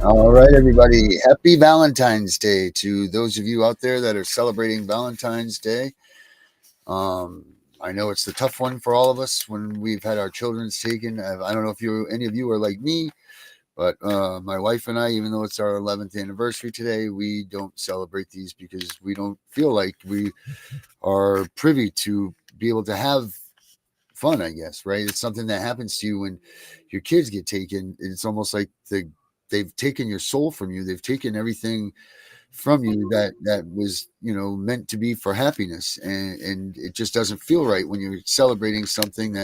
All right, everybody. Happy Valentine's Day to those of you out there that are celebrating Valentine's Day. Um, I know it's the tough one for all of us when we've had our children's taken. I don't know if any of you are like me, but my wife and I, even though it's our 11th anniversary today, we don't celebrate these because we don't feel like we are privy to be able to have fun, I guess, right? It's something that happens to you when your kids get taken. It's almost like they've taken your soul from you. They've taken everything from you that was meant to be for happiness, and it just doesn't feel right when you're celebrating something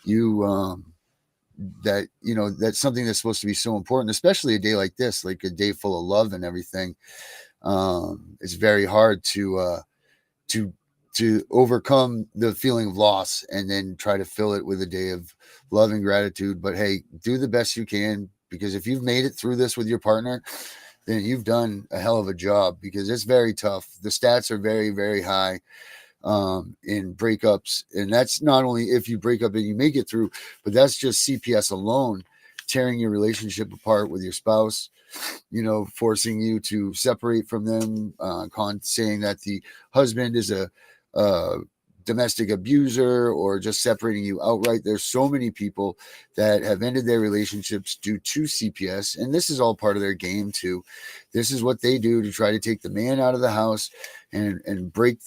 you that's something that's supposed to be so important, especially a day like this, like a day full of love and everything. It's very hard to to overcome the feeling of loss and then try to fill it with a day of love and gratitude. But hey, do the best you can, because if you've made it through this with your partner, then you've done a hell of a job, because it's very tough. The stats are very, very high in breakups. And that's not only if you break up and you make it through, but that's just CPS alone, tearing your relationship apart with your spouse, forcing you to separate from them, saying that the husband is a domestic abuser, or just separating you outright. There's so many people that have ended their relationships due to CPS, and this is all part of their game too. This is what they do to try to take the man out of the house and break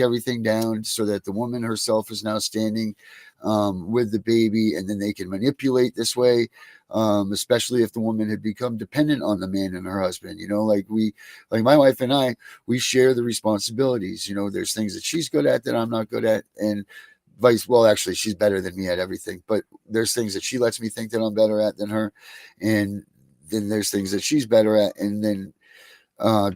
everything down, so that the woman herself is now standing with the baby, and then they can manipulate this way. Especially if the woman had become dependent on the man and her husband, like my wife and I, we share the responsibilities. There's things that she's good at that I'm not good at, and well, actually, she's better than me at everything, but there's things that she lets me think that I'm better at than her, and then there's things that she's better at, and then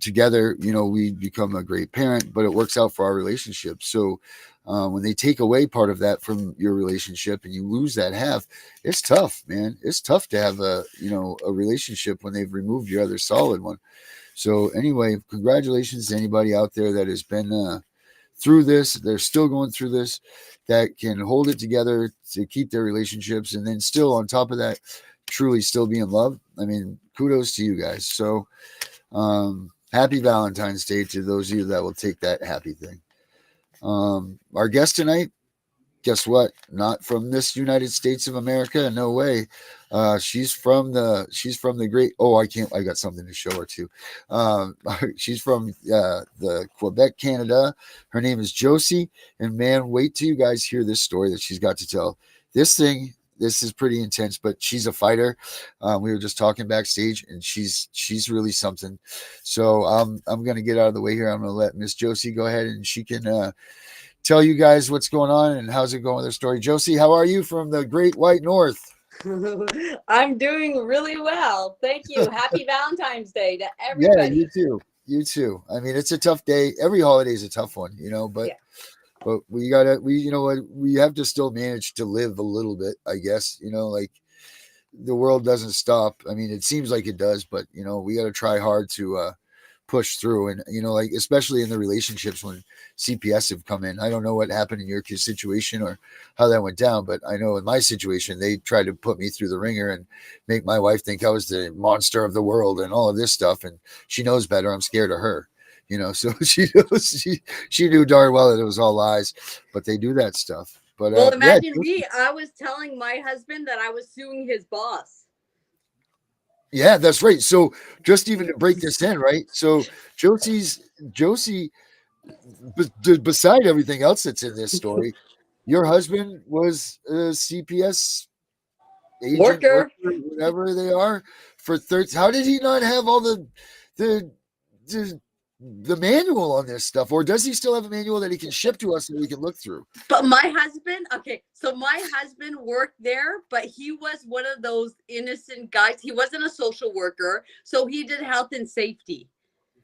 together, we become a great parent, but it works out for our relationship. So when they take away part of that from your relationship and you lose that half, it's tough, man. It's tough to have a relationship when they've removed your other solid one. So anyway, congratulations to anybody out there that has been through this. They're still going through this, that can hold it together to keep their relationships, and then still on top of that, truly still be in love. I mean, kudos to you guys. So happy Valentine's Day to those of you that will take that happy thing. Our guest tonight, guess what? Not from this United States of America. No way. She's from the great. Oh, I can't. I got something to show her too. She's from the Quebec, Canada. Her name is Josie. And man, wait till you guys hear this story that she's got to tell. This is pretty intense, but she's a fighter. We were just talking backstage, and she's really something. So I'm gonna get out of the way here. I'm gonna let Miss Josie go ahead, and she can tell you guys what's going on and how's it going with their story. Josie, how are you from the Great White North? I'm doing really well. Thank you. Happy Valentine's Day to Yeah, you everybody. too. You too. I mean, it's a tough day. Every holiday is a tough one, but Yeah. we have to still manage to live a little bit, I guess. Like the world doesn't stop. I mean, it seems like it does, but we got to try hard to push through. And like especially in the relationships when CPS have come in. I don't know what happened in your situation or how that went down, but I know in my situation they tried to put me through the ringer and make my wife think I was the monster of the world and all of this stuff. And she knows better. I'm scared of her. So she knew darn well that it was all lies, but they do that stuff. But Well, yeah, imagine me. I was telling my husband that I was suing his boss. yeah, that's right. So just even to break this in, right? So Josie, beside everything else that's in this story, your husband was a CPS agent, worker, Worker. whatever they are, for 30. How did he not have all the the the manual on this stuff, or does he still have a manual that he can ship to us so we can look through? But my husband, okay, so my husband worked there, but he was one of those innocent guys. He wasn't a social worker, so he did health and safety.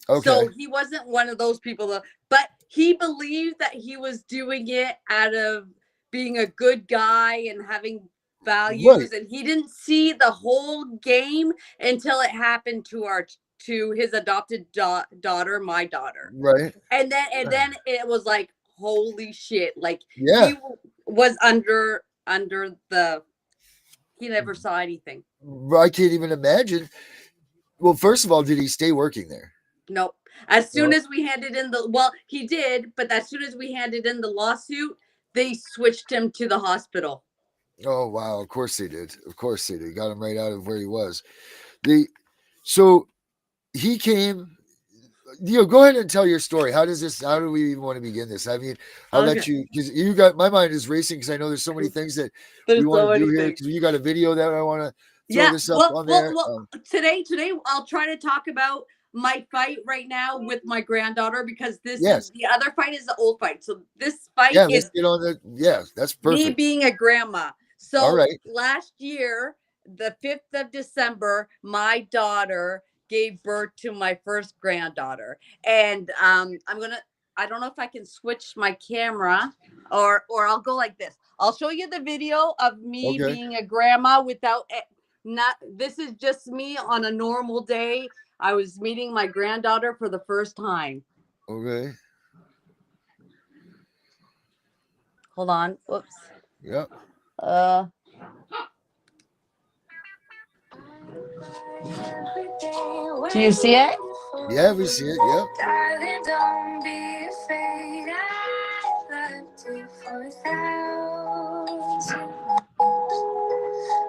Okay, So he wasn't one of those people that, but he believed that he was doing it out of being a good guy and having right, values, and he didn't see the whole game until it happened to his adopted daughter, my daughter. right, And then it was like, holy shit, like yeah. he was under the, he never saw anything. I can't even imagine. Well, first of all, did he stay working there? Nope. As soon No. as we handed in the, well, he did, but as soon as we handed in the lawsuit, they switched him to the hospital. Oh wow, of course they did. Of course they did. Got him right out of where he was. The so he came. Go ahead and tell your story. How does this? How do we even want to begin this? I mean, I'll let Okay. you because you got my mind is racing because I know there's so many things that we There's want so to do many here things. because you got a video that I want to throw Yeah. this up on there. Today I'll try to talk about my fight right now with my granddaughter, because this is Yes, the other fight is the old fight. So this fight yeah. Let's is get on the. Yeah, that's me perfect. being a grandma. All So right. last year, the 5th of December, my daughter gave birth to my first granddaughter. And I don't know if I can switch my camera, or I'll go like this. I'll show you the video of me Okay. being a grandma without not this is just me on a normal day. I was meeting my granddaughter for the first time. Okay. Hold on. Whoops. Yeah. Uh do you see it? Yeah, we see it. Yep. Darling, don't be afraid. I loved you for 1,000.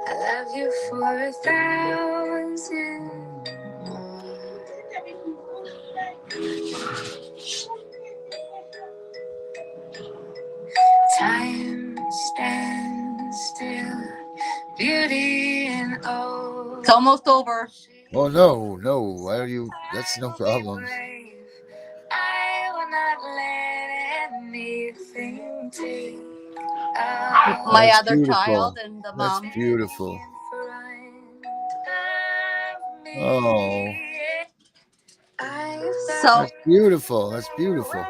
I love you for 1,000 more. Time stands still, beauty and old. It's almost over. Oh no, no. Why are you? That's no problem. I will not let anything take my That's other child beautiful. and the That's mom. beautiful. Oh, So, that's beautiful. That's beautiful.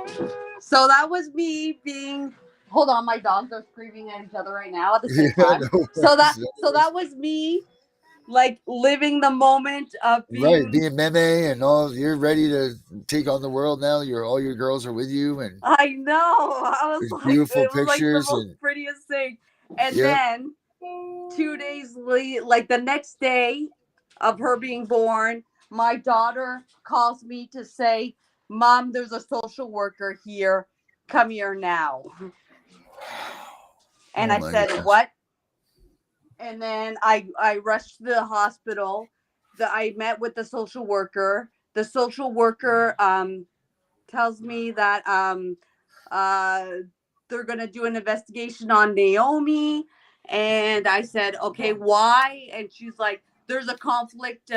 so that was me being. Hold on, my dogs are screaming at each other right now at the same Yeah, time. no So worries. that No so worries. that was me, like living the moment of Right, being. being meme and all, you're ready to take on the world now. All your girls are with you, and I know. there's beautiful It was like the pictures, most and prettiest thing. And yep, then 2 days later, like the next day of her being born, my daughter calls me to say, "Mom, there's a social worker here. Come here now." And oh I my said, gosh, "What?" And then I rushed to the hospital. I met with the social worker. The social worker tells me that uh, they're going to do an investigation on Naomi. And I said, okay, why? And she's like, there's a conflict.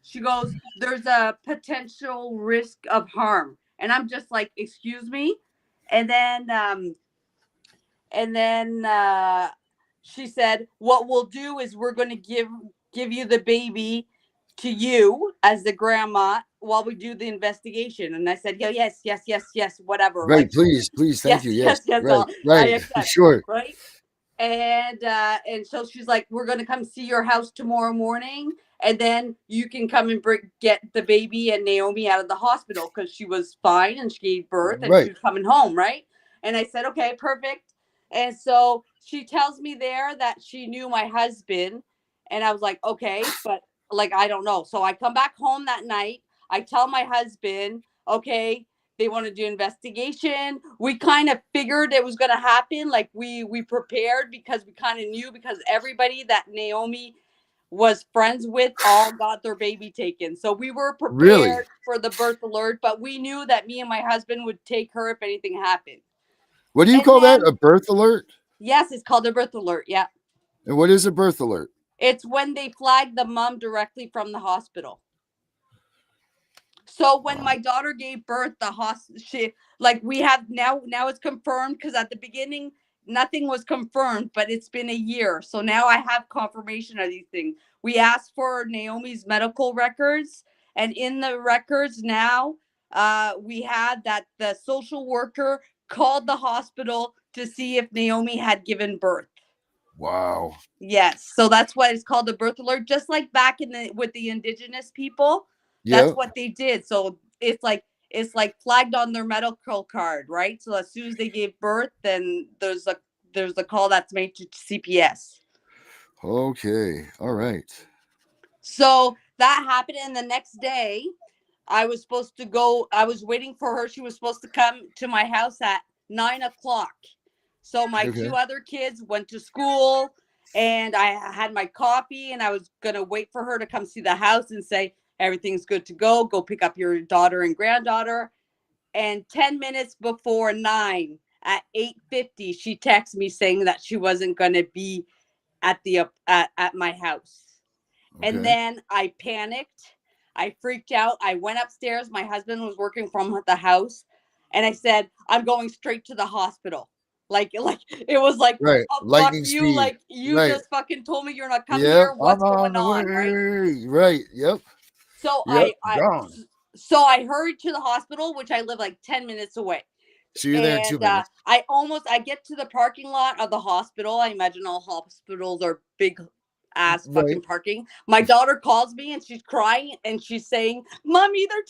She goes, there's a potential risk of harm. And I'm just like, excuse me. And then, um, and then she said, what we'll do is we're going to give you the baby to you as the grandma while we do the investigation. And I said, yeah, yes, yes, yes, yes, whatever. right? Like, Please, please, thank yes, you. Yes, yes, yes, right, I right, accept, sure, right? And so she's like, we're gonna come see your house tomorrow morning, and then you can come and get the baby and Naomi out of the hospital, because she was fine and she gave birth and she right, was coming home, right? And I said, okay, perfect. And so she tells me there that she knew my husband, and I was like, okay, but like I don't know. So I come back home that night. I tell my husband, okay, they want to do investigation. We kind of figured it was going to happen. Like we prepared, because we kind of knew, because everybody that Naomi was friends with all got their baby taken. So we were really. prepared for the birth alert, but we knew that me and my husband would take her if anything happened. What do you And call that? A then, birth alert? yes, it's called a birth alert. Yeah. And what is a birth alert? It's when they flag the mom directly from the hospital. So when Oh, my daughter gave birth, she, like, we have now it's confirmed, because at the beginning nothing was confirmed, but it's been a year. So now I have confirmation of these things. We asked for Naomi's medical records, and in the records now, we had that the social worker called the hospital to see if Naomi had given birth. wow. Yes, so that's why it's called a birth alert. Just like back in the with the indigenous people, that's Yep. what they did. So it's like flagged on their medical card, right? So as soon as they gave birth, then there's a call that's made to CPS. Okay. All right. So that happened. And the next day, I was supposed to go. I was waiting for her. She was supposed to come to my house at 9 o'clock. So my Okay. two other kids went to school, and I had my coffee, and I was gonna wait for her to come see the house and say everything's good to go. Go pick up your daughter and granddaughter. And 10 minutes before 9, at 8:50, she texted me saying that she wasn't gonna be at my house. And Okay. then I panicked. I freaked out. I went upstairs. My husband was working from the house. And I said, I'm going straight to the hospital. Like it was like, Right. oh, fuck Lightning you. speed. Like, you Right. just fucking told me you're not coming Yep. here. I'm What's on going the on? Right. way. Right. Yep. So Yep. Gone. I hurried to the hospital, which I live like 10 minutes away. So you're there in And 2 minutes. I get to the parking lot of the hospital. I imagine all hospitals are big ass Right. fucking parking. My daughter calls me and she's crying and she's saying, Mommy, they're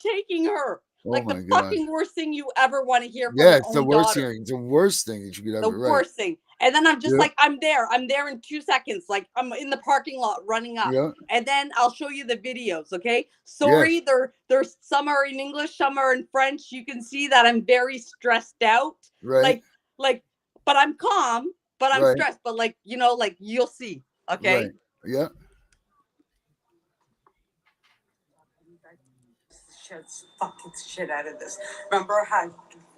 taking her. Oh Like the my gosh. fucking worst thing you ever want to hear from Yeah, your it's the own worst daughter. thing. It's the worst thing that you could The ever. Right. worst thing. And then I'm just Yep. like, I'm there in 2 seconds. Like I'm in the parking lot running up. Yep. And then I'll show you the videos, okay? Yes. Sorry, there's some are in English, some are in French. You can see that I'm very stressed out. Right. Like like but I'm calm, but I'm Right. stressed. But like, like you'll see, Right. okay? Yep. Fucking shit out of this. Remember how I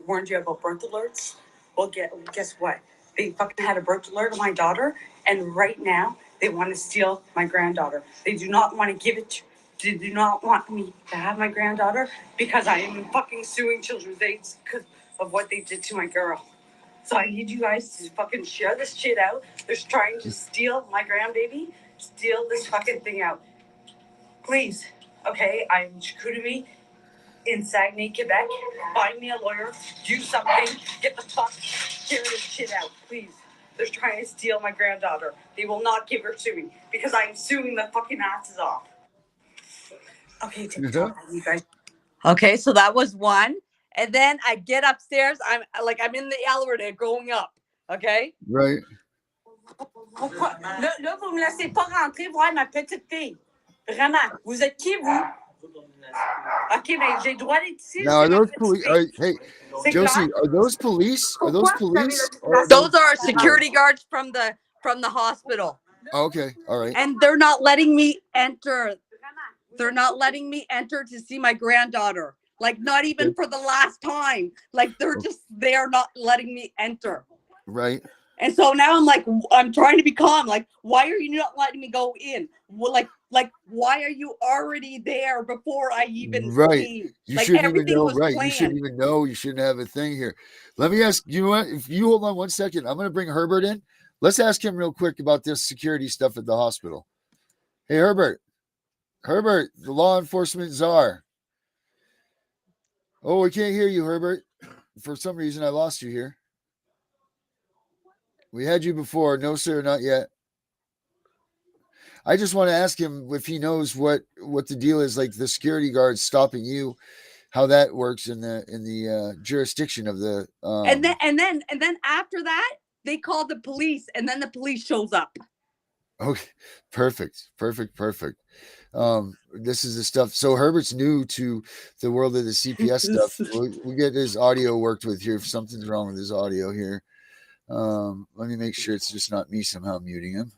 warned you about birth alerts? Well, guess what? They fucking had a birth alert on my daughter, and right now they want to steal my granddaughter. They do not want to give it to. They do not want me to have my granddaughter because I am fucking suing children's aids because of what they did to my girl. So I need you guys to fucking share this shit out. They're trying to steal my grandbaby. Steal this fucking thing out. Please. Okay, I'm Chicoutimi in Saguenay, Quebec. Find me a lawyer. Do something. Get the fuck. Share this shit out, please. They're trying to steal my granddaughter. They will not give her to me because I'm suing the fucking asses off. Okay, Yeah. TikTok, you guys. Okay, so that was one. And then I get upstairs. I'm in the elevator going up. Okay. Right. Pourquoi? Là, vous me laissez pas rentrer voir ma petite fille. Vraiment. Vous êtes qui, vous? OK, mais j'ai le droit d'être ici, Now c'est are ma those petite police? fille. Hey, C'est Josie, clair? are those police? Are those Pourquoi vous avez police? Or are Those are security? security guards from the hospital. Oh, okay. All right. And they're not letting me enter. They're not letting me enter to see my granddaughter. Like not even Okay. for the last time. Like they are not letting me enter. Right. And so now I'm trying to be calm. Like, why are you not letting me go in? Well, like, why are you already there before I even Right. came? You Like, shouldn't even everything know. was Right. You shouldn't planned. even know. You shouldn't have a thing here. Let me ask you know what? If you hold on 1 second, I'm going to bring Herbert in. Let's ask him real quick about this security stuff at the hospital. Hey, Herbert. Herbert, the law enforcement czar. Oh, we can't hear you, Herbert. For some reason, I lost you here. We had you before. No, sir, not yet. I just want to ask him if he knows what the deal is, like the security guards stopping you, how that works in the jurisdiction of the. And then after that, they called the police, and then the police shows up. Okay, perfect. This is the stuff. So Herbert's new to the world of the CPS stuff. We'll get his audio worked with here. If something's wrong with his audio here, let me make sure it's just not me somehow muting him,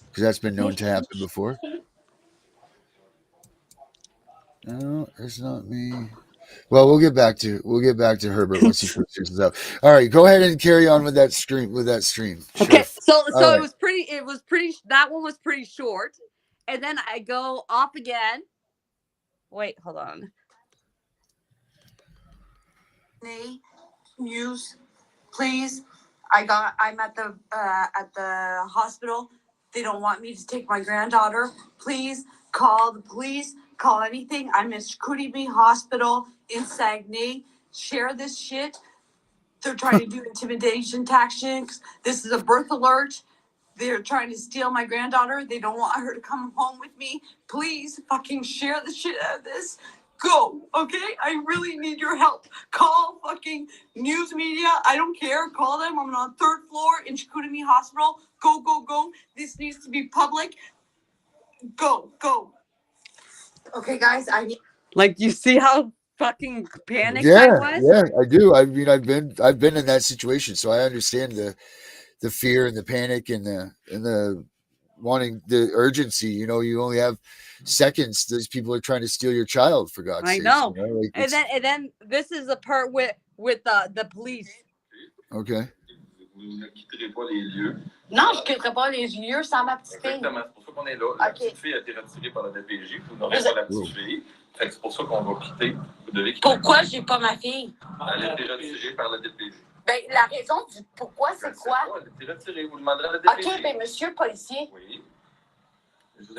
because that's been known to happen before. No, it's not me. Well, we'll get back to Herbert once he figures this out. All right, go ahead and carry on with that stream. Sure. Okay, so All it right. was pretty. It was pretty. That one was pretty short, and then I go off again. Wait, hold on. News, please. I'm at the hospital. They don't want me to take my granddaughter. Please call the police. Call anything. I'm at Chicoutimi Hospital in Saguenay. Share this shit. They're trying to do intimidation tactics. This is a birth alert. They're trying to steal my granddaughter. They don't want her to come home with me. Please fucking share the shit out of this. Go, okay? I really need your help. Call fucking news media. I don't care. Call them. I'm on 3rd floor in Chicoutimi Hospital. Go. This needs to be public. Go. Okay, guys, I need. Like, you see how fucking panicked I Yeah, was? yeah, I do. I mean, I've been in that situation, so I understand the fear and the panic and the wanting the urgency. You only have seconds. These people are trying to steal your child, for God's I sakes. know. Like And it's then this is the part with the police. okay. Vous ne quitterez pas les lieux. Non, je quitterai pas les lieux sans ma petite fille. Exactement, c'est pour ça qu'on est là. La Ok. petite fille a été retirée par la DPJ. Vous n'aurez pas la petite fille. Fait que c'est pour ça qu'on va quitter. Vous devez quitter. Pourquoi j'ai pas ma fille? Elle a été retirée par la DPJ. Ben, la raison du pourquoi, c'est quoi? Elle a été retirée. Vous demanderez à la DPJ. Ok, ben, monsieur policier, Oui.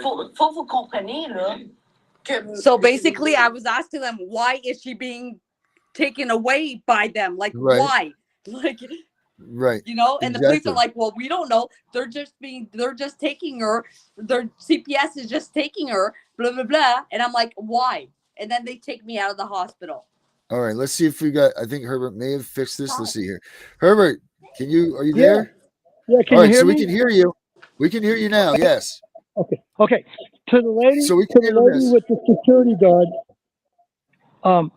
faut vous compreniez, là. Que... So basically, I was asking them, why is she being taken away by them? Like, Right. why? Like, Right. and the police are like, well, we don't know. They're just taking her. Their CPS is just taking her, blah, blah, blah. And I'm like, why? And then they take me out of the hospital. All right, let's see if we got. I think Herbert may have fixed this. Let's see here. Herbert, are you there? Yeah, can All you right, hear so me? we can hear you. We can hear you now. Yes. Okay. To the lady, So we can handle this. with the security guard,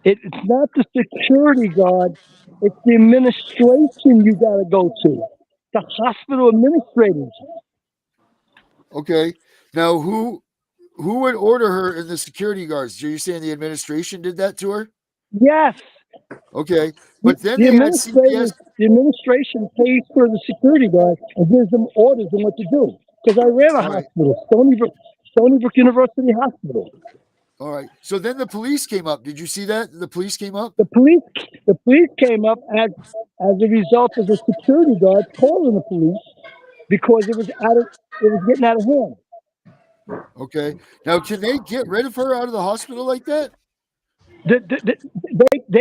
it's not the security guard, it's the administration you got to go to. The hospital administrators. Okay. Now, who would order her in the security guards? Are you saying the administration did that to her? Yes. Okay, but then The they had CPS. administration pays for the security guard and gives them orders on what to do. Because I ran a All right. hospital, Stony Brook University Hospital. All right. So then the police came up. Did you see that? The police came up? The police came up as a result of the security guards calling the police because it was getting out of hand. Okay. Now, can they get rid of her out of the hospital like that? They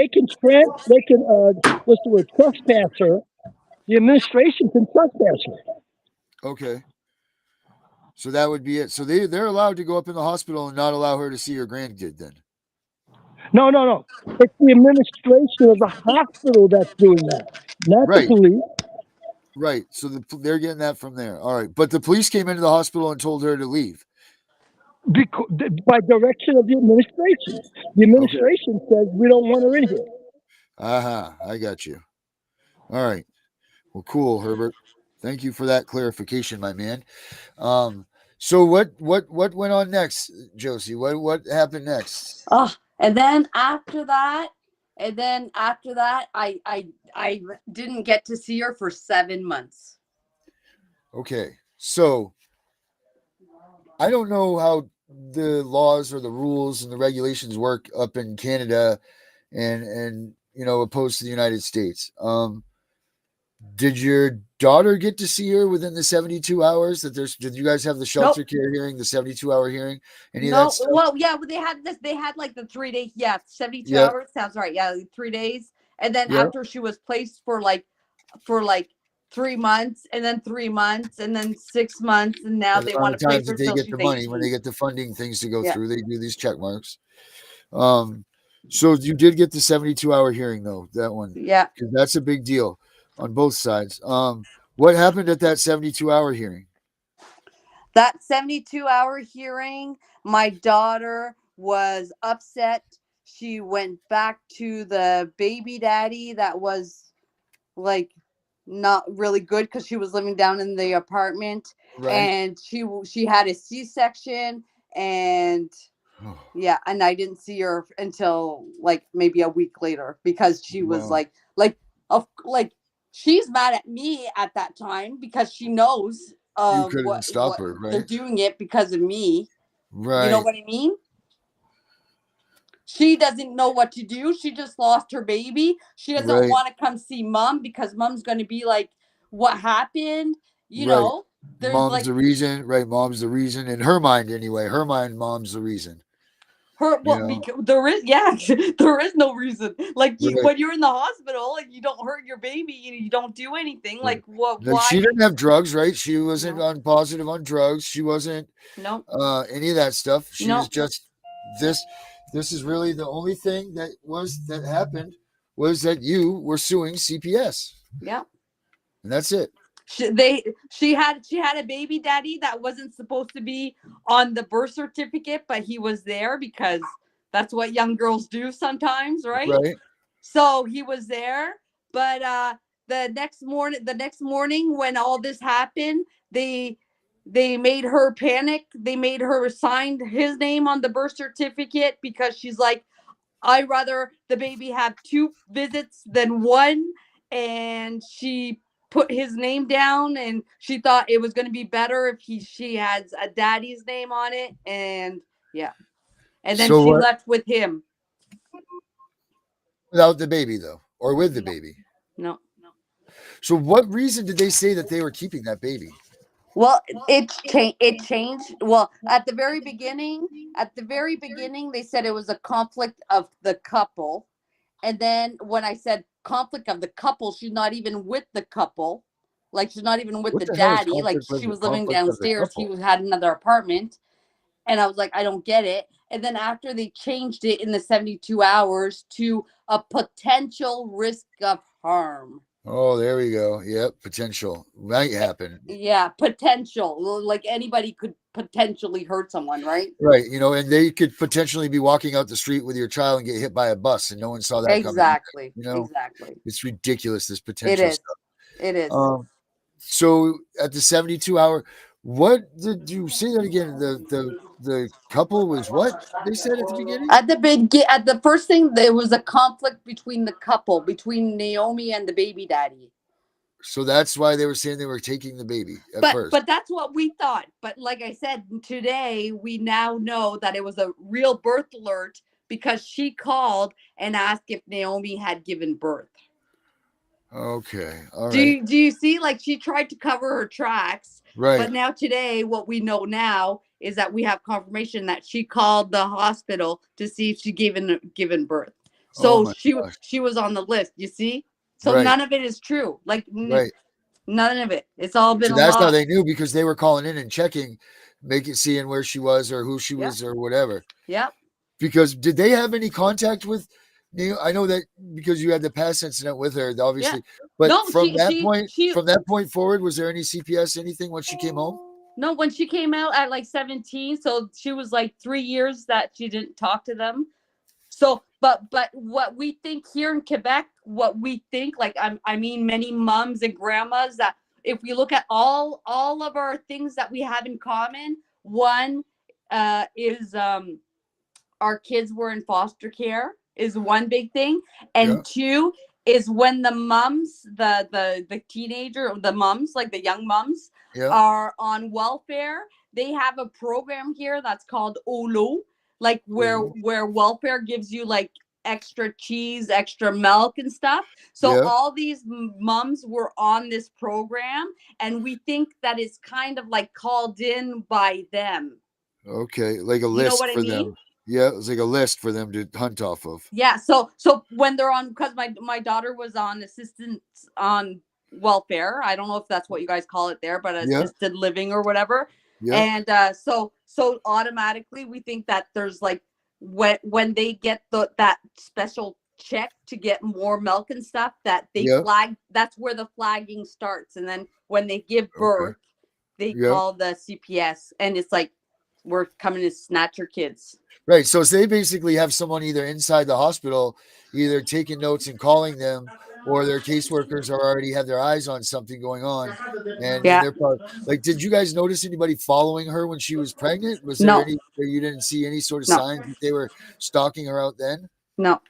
can what's the word, trespass her. The administration can trespass her. Okay. So that would be it. So they're allowed to go up in the hospital and not allow her to see her grandkid then? No. It's the administration of the hospital that's doing that, not Right. the police. Right. So they're getting that from there. All right. But the police came into the hospital and told her to leave. Because, by direction of the administration. The administration says we don't want her in here. I got you. All right. Well, cool, Herbert. Thank you for that clarification, my man. So what went on next, Josie? What happened next? Oh, and then after that, I didn't get to see her for 7 months. Okay. So I don't know how the laws or the rules and the regulations work up in Canada and opposed to the United States. Did your daughter get to see her within the 72 hours? Did you guys have the shelter care hearing, the 72-hour hearing? Any of that stuff? Well, yeah, they had like the 3 days. Yeah, 72 hours sounds right. Yeah, 3 days. And then after she was placed for like 3 months, and then 3 months, and then 6 months, and now they want to place her they till get she's the money 18. when they get the funding things to go through. They do these check marks. So you did get the 72-hour hearing though, that one. Yeah, because that's a big deal on both sides. What happened at that 72-hour hearing? That 72-hour hearing, my daughter was upset. She went back to the baby daddy that was like not really good because she was living down in the apartment, and she had a C-section, and and I didn't see her until like maybe a week later because she was like she's mad at me at that time because she knows you couldn't stop her, right? They're doing it because of me. Right. You know what I mean? She doesn't know what to do. She just lost her baby. She doesn't want to come see mom because mom's going to be like, what happened? You know, there's mom's the reason, right? Mom's the reason in her mind anyway. Her mind, mom's the reason. Because there is no reason. Like when you're in the hospital and you don't hurt your baby and you don't do anything, like what? Why? She didn't have drugs, right? She wasn't on positive on drugs. She wasn't any of that stuff. She was just this. This is really the only thing that happened was that you were suing CPS. Yeah, and that's it. she had a baby daddy that wasn't supposed to be on the birth certificate, but he was there because that's what young girls do sometimes, right? Right. So he was there, but the next morning when all this happened, they made her panic. They made her sign his name on the birth certificate because she's like, I'd rather the baby have 2 visits than 1. And she put his name down, and she thought it was going to be better if she has a daddy's name on it. And yeah. And then So she what? left with him. Without the baby though, or with the No. baby? No. So what reason did they say that they were keeping that baby? Well, it changed. Well, at the very beginning, they said it was a conflict of the couple. And then when I said conflict of the couple, she's not even with the couple. Like, she's not even with What the the hell is daddy. Like, she was living conflict of the downstairs. He couple? had another apartment. And I was like, I don't get it. And then after they changed it in the 72 hours to a potential risk of harm. Oh, there we go. Yep, potential might happen. Yeah, potential. Like, anybody could potentially hurt someone, right? Right, and they could potentially be walking out the street with your child and get hit by a bus, and no one saw that coming. Exactly. You know, Exactly. it's ridiculous. This It potential is. stuff. It is. So at the 72-hour, what did you say that again? The couple was what they said at the beginning? At the first thing, there was a conflict between the couple, between Naomi and the baby daddy. So that's why they were saying they were taking the baby at first. But that's what we thought. But like I said, today we now know that it was a real birth alert because she called and asked if Naomi had given birth. Okay. All right. Do you see? Like, she tried to cover her tracks. Right. But now today, what we know now is that we have confirmation that she called the hospital to see if she given birth. So she was on the list. You see? So Right. none of it is true. Like, Right. none of it. It's all been So a that's lie. how they knew, because they were calling in and checking, seeing where she was or who she was or whatever. Yep. Because did they have any contact with Neil? I know that because you had the past incident with her, obviously. But No, from that point forward, was there any CPS, anything once she came home? No, when she came out at like 17, so she was like 3 years that she didn't talk to them. So, but what we think here in Quebec, like, I mean, many moms and grandmas, that if we look at all of our things that we have in common, one is our kids were in foster care is one big thing, and 2 is when the moms, the teenager, the moms, like the young moms, are on welfare. They have a program here that's called OLO, like where welfare gives you like extra cheese, extra milk and stuff. So all these moms were on this program, and we think that it's kind of like called in by them. Okay, like a list what I for mean? them. Yeah, it was like a list for them to hunt off of. Yeah, so when they're on, because my daughter was on assistance on welfare. I don't know if that's what you guys call it there, but assisted living or whatever. And so automatically we think that there's like when they get that special check to get more milk and stuff, that they flag. That's where the flagging starts, and then when they give birth, they call the CPS, and it's like, we're coming to snatch your kids. Right. So they basically have someone either inside the hospital, either taking notes and calling them, or their caseworkers already have their eyes on something going on. And they're probably like, did you guys notice anybody following her when she was pregnant? Was there you didn't see any sort of signs that they were stalking her out then? No.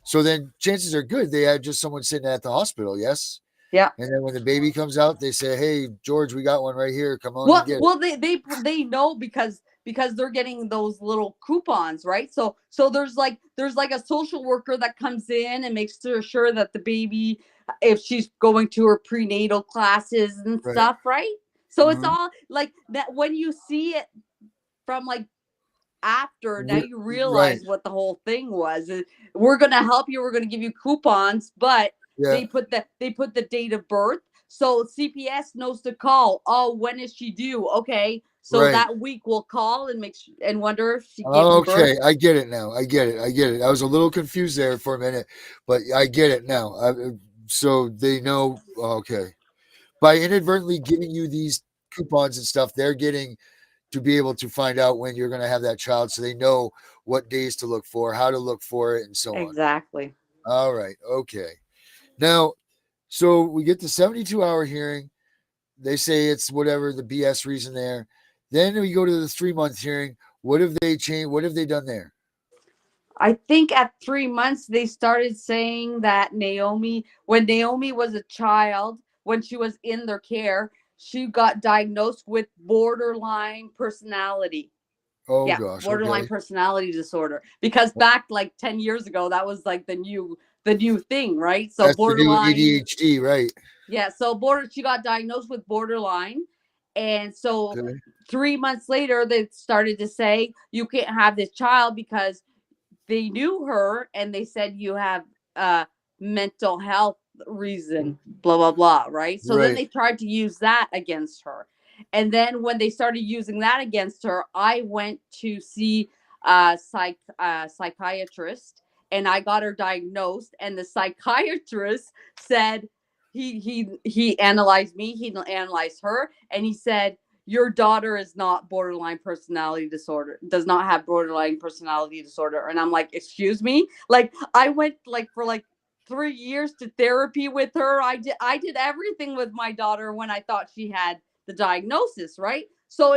So then chances are good they had just someone sitting at the hospital. Yes. Yeah. And then when the baby comes out, they say, "Hey, George, we got one right here. Come on and get it." They know because they're getting those little coupons, right? So there's like a social worker that comes in and makes sure that the baby, if she's going to her prenatal classes and stuff, right? So it's all like that. When you see it from like after, now you realize what the whole thing was. We're gonna help you. We're gonna give you coupons, but they put the date of birth, so CPS knows to call. Oh, when is she due? Okay, so that week we'll call and and wonder if she gave birth. I get it now. I get it. I was a little confused there for a minute, but I get it now. So they know. Okay, by inadvertently giving you these coupons and stuff, they're getting to be able to find out when you're going to have that child, so they know what days to look for, how to look for it, and so on. Exactly. All right. Okay. Now, so we get the 72-hour hearing. They say it's whatever the BS reason there. Then we go to the 3-month hearing. What have they changed? What have they done there? I think at 3 months they started saying that when Naomi was a child, when she was in their care, she got diagnosed with borderline personality. Oh Yeah, gosh. borderline Okay. personality disorder. Because back like 10 years ago, that was like the new thing, right? So That's the new borderline. ADHD, right? Yeah, so she got diagnosed with borderline. And so Okay. 3 months later, they started to say you can't have this child because they knew her and they said you have mental health reason, blah blah blah, right? So then Right. they tried to use that against her. And then when they started using that against her, I went to see a psychiatrist and I got her diagnosed, and the psychiatrist said he analyzed me, he analyzed her, and he said your daughter is not borderline personality disorder, does not have borderline personality disorder. And I'm like, excuse me? Like, I went like for like 3 years to therapy with her. I did everything with my daughter when I thought she had the diagnosis, right? So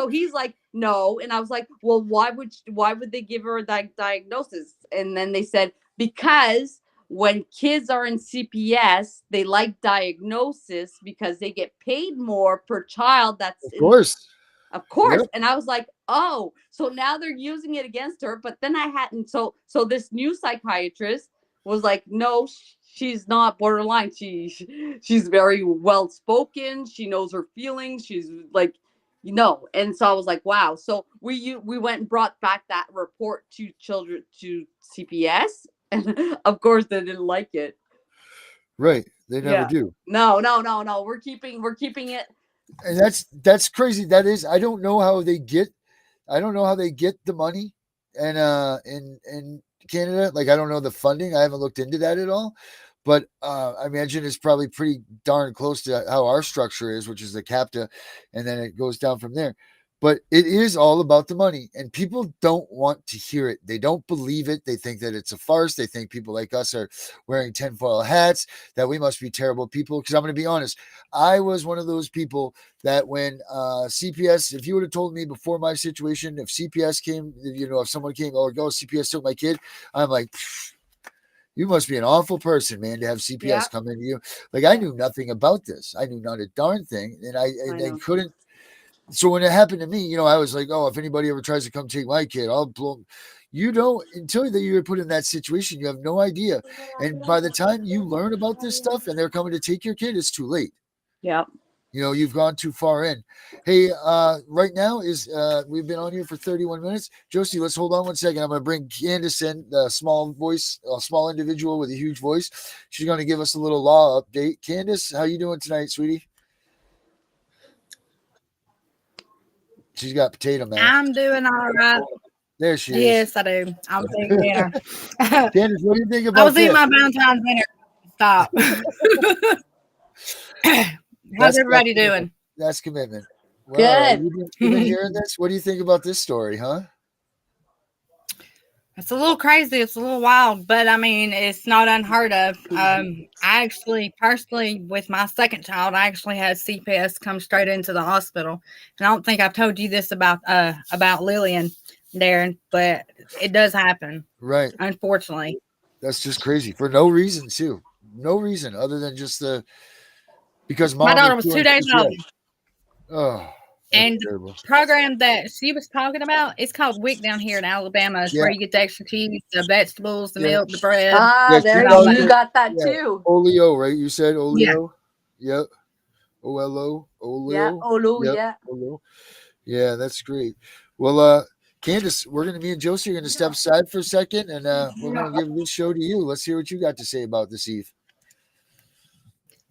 he's like, no. And I was like, well, why would they give her a diagnosis? And then they said, because when kids are in CPS, they like diagnosis because they get paid more per child that's Of in. course. Of course. Yep. And I was like, oh, so now they're using it against her. But then I hadn't. So this new psychiatrist was like, no, she's not borderline. She's very well spoken. She knows her feelings. She's like, And so I was like, wow. So we went and brought back that report to CPS. And of course they didn't like it. Right. They never do. No. We're keeping it. And that's crazy. That is, I don't know how they get the money and in Canada. Like, I don't know the funding. I haven't looked into that at all. But I imagine it's probably pretty darn close to how our structure is, which is the CAPTA, and then it goes down from there. But it is all about the money, and people don't want to hear it. They don't believe it. They think that it's a farce. They think people like us are wearing tinfoil hats, that we must be terrible people. Because I'm going to be honest, I was one of those people that when CPS, if you would have told me before my situation, if CPS came, if someone came, oh, go, CPS took my kid, I'm like, you must be an awful person, man, to have CPS come into you. Like, I knew nothing about this. I knew not a darn thing. And I couldn't. So when it happened to me, I was like, oh, if anybody ever tries to come take my kid, I'll blow. You don't, until that you're put in that situation, you have no idea. And by the time you learn about this stuff and they're coming to take your kid, it's too late. Yep. You've gone too far in. Hey, right now we've been on here for 31 minutes. Josie, let's hold on one second. I'm going to bring Candace in, a small individual with a huge voice. She's going to give us a little law update. Candace, how you doing tonight, sweetie? She's got potato mouth. I'm doing all right. There she is. Yes, I do. I was eating dinner. Candace, what do you think about I was eating this? my Valentine's dinner. Stop. How's everybody doing? That's commitment. Well, good. You've been hearing this? What do you think about this story, huh? It's a little crazy. It's a little wild, but I mean, it's not unheard of. I actually, personally, with my second child, I actually had CPS come straight into the hospital. And I don't think I've told you this about Lillian, Darren, but it does happen. Right. Unfortunately. That's just crazy for no reason, too. No reason other than just because my daughter was 2 days old. Oh. And the program that she was talking about, it's called WIC down here in Alabama. It's where you get the extra cheese, the vegetables, the milk, the bread. There you got that too. Oleo, right? You said Oleo? Yeah. Yep. OLO. Oleo. Yeah, Olu, yep. yeah. Oleo. Yeah, that's great. Well, Candace, me and Josie are going to step aside for a second, and we're going to give this show to you. Let's hear what you got to say about this eve.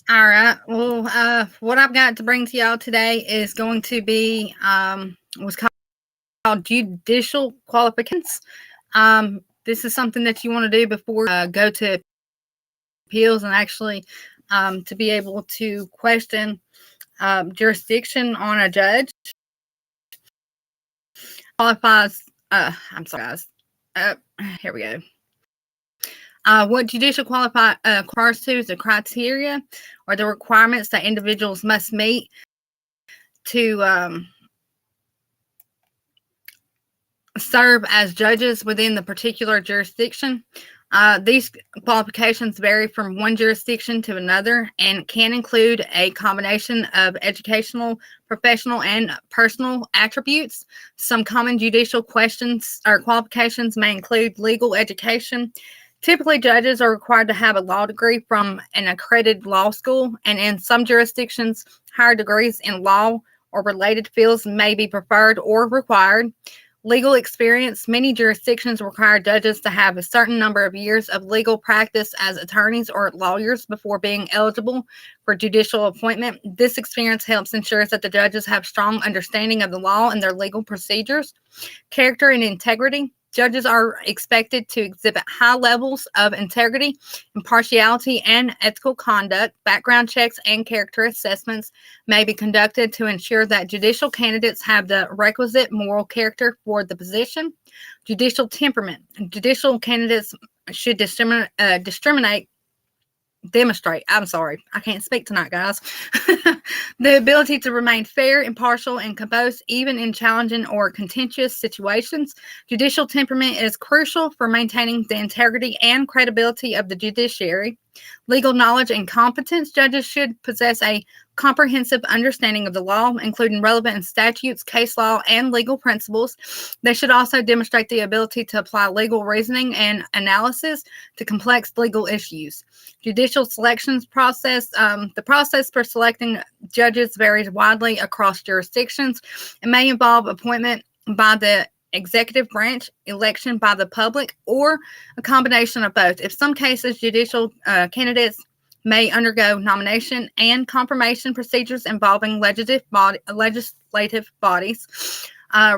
All right. Well, what I've got to bring to y'all today is going to be what's called judicial qualifications. This is something that you want to do before go to appeals and actually to be able to question jurisdiction on a judge qualifies. I'm sorry, guys. Here we go. What judicial requires to is the criteria or the requirements that individuals must meet to serve as judges within the particular jurisdiction. These qualifications vary from one jurisdiction to another and can include a combination of educational, professional, and personal attributes. Some common judicial questions or qualifications may include legal education. Typically, judges are required to have a law degree from an accredited law school, and in some jurisdictions, higher degrees in law or related fields may be preferred or required. Legal experience. Many jurisdictions require judges to have a certain number of years of legal practice as attorneys or lawyers before being eligible for judicial appointment. This experience helps ensure that the judges have strong understanding of the law and their legal procedures. Character and integrity. Judges are expected to exhibit high levels of integrity, impartiality, and ethical conduct. Background checks and character assessments may be conducted to ensure that judicial candidates have the requisite moral character for the position. Judicial temperament. Judicial candidates should demonstrate, I'm sorry, I can't speak tonight, guys, the ability to remain fair, impartial, and composed even in challenging or contentious situations. Judicial temperament is crucial for maintaining the integrity and credibility of the judiciary. Legal knowledge and competence. Judges should possess a comprehensive understanding of the law, including relevant statutes, case law, and legal principles. They should also demonstrate the ability to apply legal reasoning and analysis to complex legal issues. Judicial selections process. The process for selecting judges varies widely across jurisdictions. It may involve appointment by the executive branch, election by the public, or a combination of both. In some cases, judicial candidates may undergo nomination and confirmation procedures involving legislative bodies,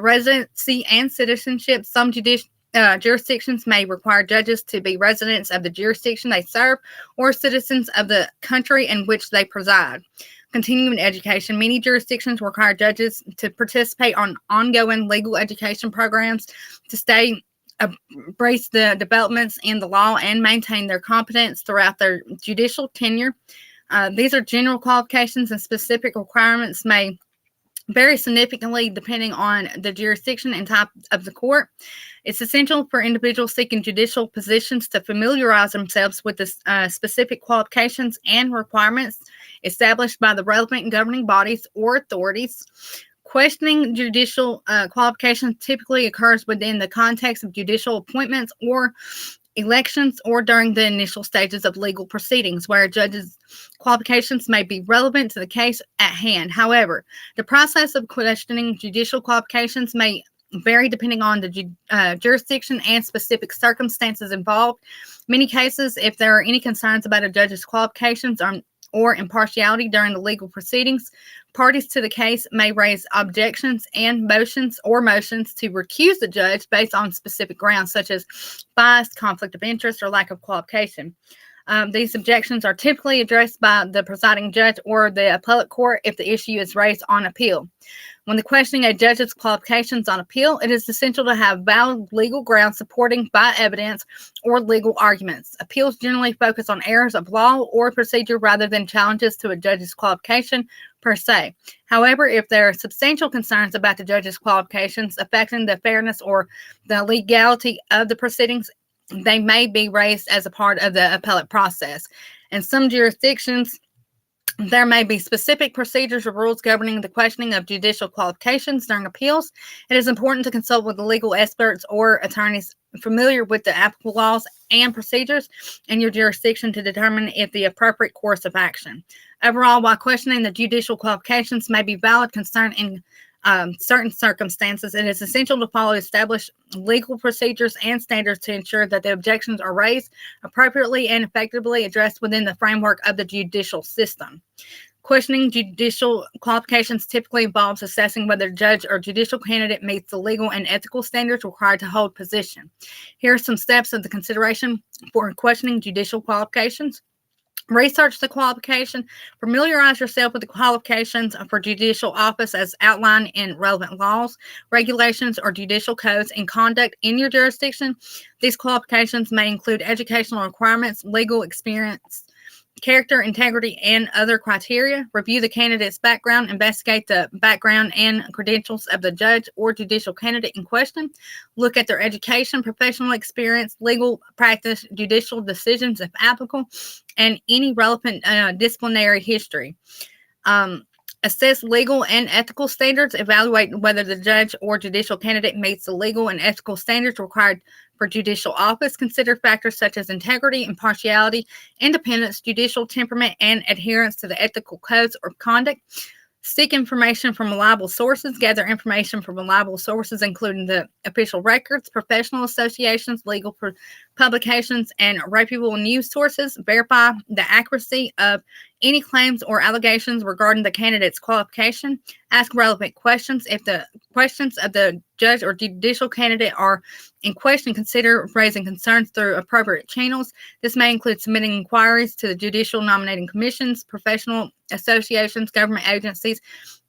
residency and citizenship. Some jurisdictions may require judges to be residents of the jurisdiction they serve or citizens of the country in which they preside. Continuing education. Many jurisdictions require judges to participate on ongoing legal education programs to stay abreast the developments in the law and maintain their competence throughout their judicial tenure. These are general qualifications, and specific requirements may vary significantly depending on the jurisdiction and type of the court. It's essential for individuals seeking judicial positions to familiarize themselves with the specific qualifications and requirements established by the relevant governing bodies or authorities. Questioning judicial qualifications typically occurs within the context of judicial appointments or elections or during the initial stages of legal proceedings, where a judge's qualifications may be relevant to the case at hand. However, the process of questioning judicial qualifications may vary depending on the jurisdiction and specific circumstances involved. In many cases, if there are any concerns about a judge's qualifications or impartiality during the legal proceedings, parties to the case may raise objections and motions to recuse the judge based on specific grounds such as bias, conflict of interest, or lack of qualification. These objections are typically addressed by the presiding judge or the appellate court if the issue is raised on appeal. When questioning a judge's qualifications on appeal, it is essential to have valid legal grounds supporting by evidence or legal arguments. Appeals generally focus on errors of law or procedure rather than challenges to a judge's qualification per se. However, if there are substantial concerns about the judge's qualifications affecting the fairness or the legality of the proceedings, they may be raised as a part of the appellate process. In some jurisdictions, there may be specific procedures or rules governing the questioning of judicial qualifications during appeals. It is important to consult with the legal experts or attorneys familiar with the applicable laws and procedures in your jurisdiction to determine if the appropriate course of action. Overall, while questioning the judicial qualifications may be valid concern in certain circumstances, it is essential to follow established legal procedures and standards to ensure that the objections are raised appropriately and effectively addressed within the framework of the judicial system. Questioning judicial qualifications typically involves assessing whether a judge or judicial candidate meets the legal and ethical standards required to hold position. Here are some steps of the consideration for questioning judicial qualifications. Research the qualification. Familiarize yourself with the qualifications for judicial office as outlined in relevant laws, regulations, or judicial codes and conduct in your jurisdiction. These qualifications may include educational requirements, legal experience, character, integrity, and other criteria. Review the candidate's background. Investigate the background and credentials of the judge or judicial candidate in question. Look at their education, professional experience, legal practice, judicial decisions if applicable, and any relevant disciplinary history. Assess legal and ethical standards. Evaluate whether the judge or judicial candidate meets the legal and ethical standards required for judicial office. Consider factors such as integrity, impartiality, independence, judicial temperament, and adherence to the ethical codes or conduct. Seek information from reliable sources. Gather information from reliable sources, including the official records, professional associations, legal publications, and reputable news sources. Verify the accuracy of any claims or allegations regarding the candidate's qualification. Ask relevant questions. If the questions of the judge or judicial candidate are in question, consider raising concerns through appropriate channels. This may include submitting inquiries to the judicial nominating commissions, professional associations, government agencies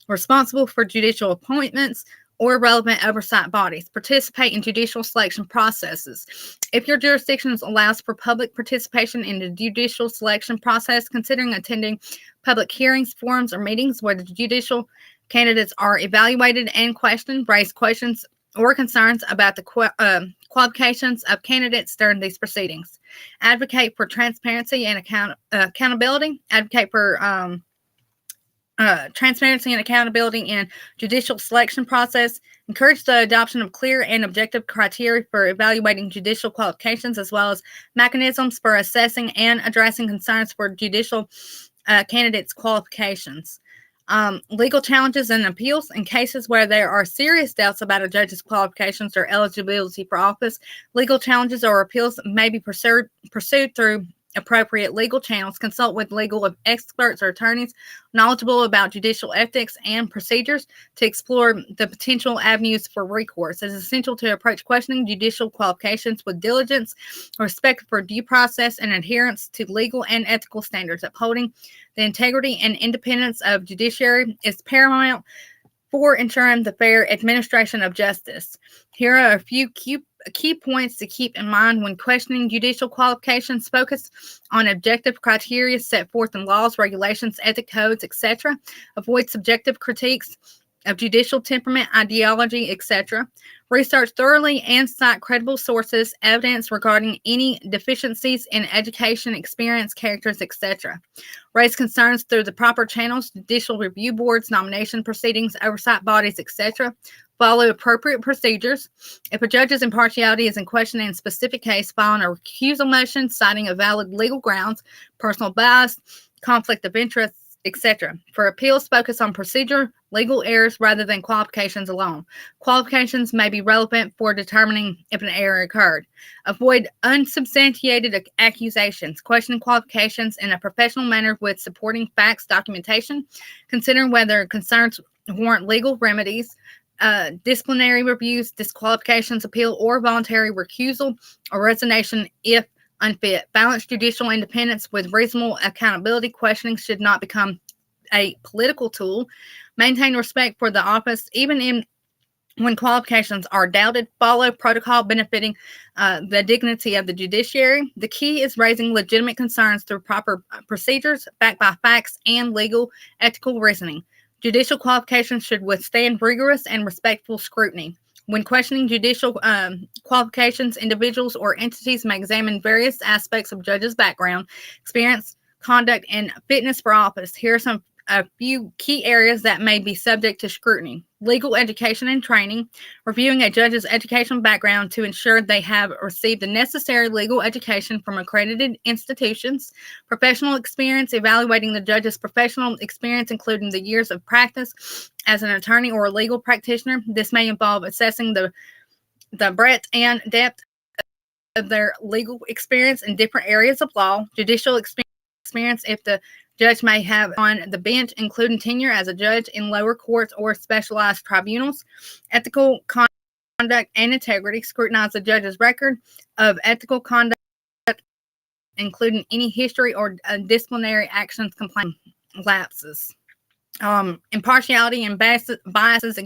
responsible for judicial appointments, or relevant oversight bodies. Participate in judicial selection processes. If your jurisdiction allows for public participation in the judicial selection process, considering attending public hearings, forums, or meetings where the judicial candidates are evaluated and questioned. Raise questions or concerns about the qualifications of candidates during these proceedings. Advocate for transparency and accountability. Advocate for transparency and accountability in judicial selection process. Encourage the adoption of clear and objective criteria for evaluating judicial qualifications, as well as mechanisms for assessing and addressing concerns for judicial candidates' qualifications. Legal challenges and appeals. In cases where there are serious doubts about a judge's qualifications or eligibility for office, legal challenges or appeals may be pursued through appropriate legal channels. Consult with legal experts or attorneys knowledgeable about judicial ethics and procedures to explore the potential avenues for recourse. It is essential to approach questioning judicial qualifications with diligence, respect for due process, and adherence to legal and ethical standards. Upholding the integrity and independence of judiciary is paramount for ensuring the fair administration of justice. Here are a few key points to keep in mind when questioning judicial qualifications. Focus on objective criteria set forth in laws, regulations, ethic codes, etc. Avoid subjective critiques of judicial temperament, ideology, etc. Research thoroughly and cite credible sources, evidence regarding any deficiencies in education, experience, characters, etc. Raise concerns through the proper channels, judicial review boards, nomination proceedings, oversight bodies, etc. Follow appropriate procedures. If a judge's impartiality is in question in a specific case, file a recusal motion citing a valid legal grounds, personal bias, conflict of interest, etc. For appeals, focus on procedure, legal errors rather than qualifications alone. Qualifications may be relevant for determining if an error occurred. Avoid unsubstantiated accusations. Question qualifications in a professional manner with supporting facts, documentation. Consider whether concerns warrant legal remedies, disciplinary reviews, disqualifications, appeal, or voluntary recusal or resignation if unfit. Balance judicial independence with reasonable accountability. Questioning should not become a political tool. Maintain respect for the office, even when qualifications are doubted. Follow protocol benefiting the dignity of the judiciary. The key is raising legitimate concerns through proper procedures, backed by facts and legal, ethical reasoning. Judicial qualifications should withstand rigorous and respectful scrutiny. When questioning judicial qualifications, individuals or entities may examine various aspects of judges' background, experience, conduct, and fitness for office. Here are a few key areas that may be subject to scrutiny. Legal education and training. Reviewing a judge's educational background to ensure they have received the necessary legal education from accredited institutions. Professional experience. Evaluating the judge's professional experience, including the years of practice as an attorney or a legal practitioner. This may involve assessing the breadth and depth of their legal experience in different areas of law. Judicial experience, if the judge may have on the bench, including tenure as a judge in lower courts or specialized tribunals. Ethical conduct and integrity. Scrutinize the judge's record of ethical conduct including any history or disciplinary actions, complaint lapses. Impartiality and biases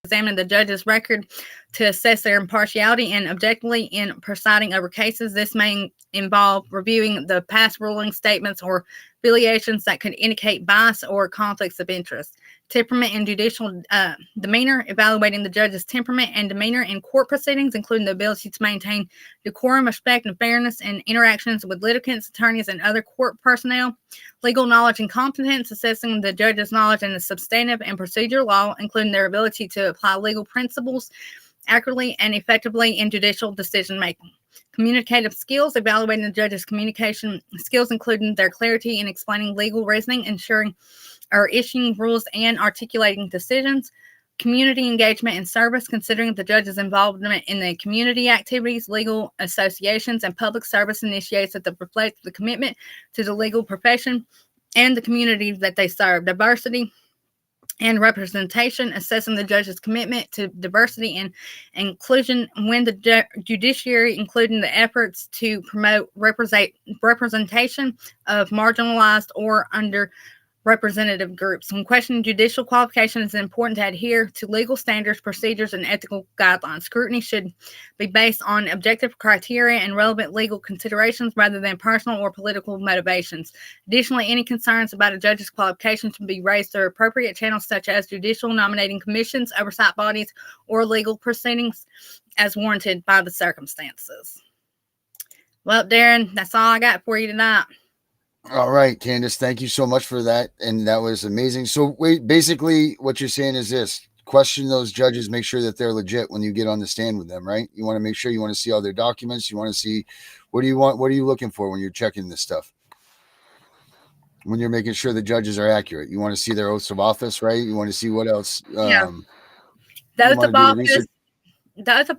examine the judge's record to assess their impartiality and objectively in presiding over cases. This may involve reviewing the past ruling statements or affiliations that could indicate bias or conflicts of interest. Temperament and judicial demeanor, evaluating the judge's temperament and demeanor in court proceedings, including the ability to maintain decorum, respect, and fairness in interactions with litigants, attorneys, and other court personnel. Legal knowledge and competence, assessing the judge's knowledge in the substantive and procedural law, including their ability to apply legal principles accurately and effectively in judicial decision making. Communicative skills, evaluating the judge's communication skills, including their clarity in explaining legal reasoning, ensuring or issuing rules and articulating decisions. Community engagement and service, considering the judge's involvement in the community activities, legal associations, and public service initiatives that reflect the commitment to the legal profession and the community that they serve. Diversity and representation, assessing the judge's commitment to diversity and inclusion when the judiciary, including the efforts to promote representation of marginalized or underrepresented groups. When questioning judicial qualification, it's important to adhere to legal standards, procedures, and ethical guidelines. Scrutiny should be based on objective criteria and relevant legal considerations rather than personal or political motivations. Additionally, any concerns about a judge's qualifications should be raised through appropriate channels such as judicial nominating commissions, oversight bodies, or legal proceedings as warranted by the circumstances. Well, Darren, that's all I got for you tonight. All right, Candace, thank you so much for that. And that was amazing. So wait, basically what you're saying is this: question those judges, make sure that they're legit when you get on the stand with them, right? You want to make sure you want to see all their documents. You want to see, what do you want? What are you looking for when you're checking this stuff? When you're making sure the judges are accurate, you want to see their oaths of office, right? You want to see what else? Yeah. Those of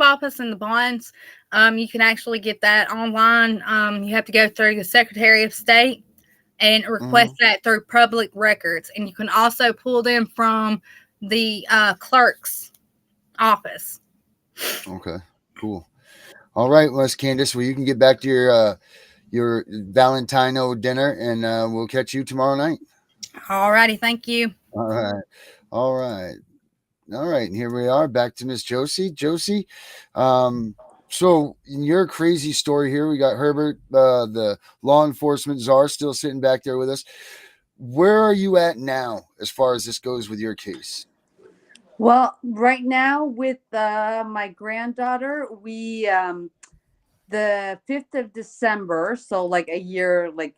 office and the bonds, you can actually get that online. You have to go through the Secretary of State and request that through public records. And you can also pull them from the clerk's office. Okay, cool. All right, Miss Candace, well, you can get back to your Valentino dinner, and we'll catch you tomorrow night. All righty, thank you. All right. All right. All right, and here we are, back to Miss Josie. Josie, so in your crazy story here, we got Herbert, the law enforcement czar, still sitting back there with us. Where are you at now as far as this goes with your case? Well, right now with my granddaughter, we the 5th of December, so like a year, like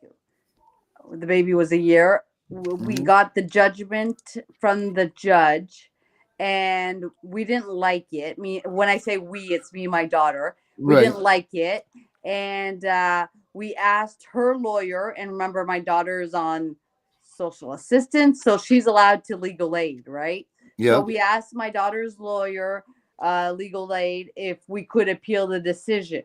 the baby was a year, we got the judgment from the judge, and we didn't like it. When I say we, it's me and my daughter. We didn't like it, and we asked her lawyer, and remember, my daughter is on social assistance, so she's allowed to legal aid, right? Yeah. So we asked my daughter's lawyer, legal aid, if we could appeal the decision.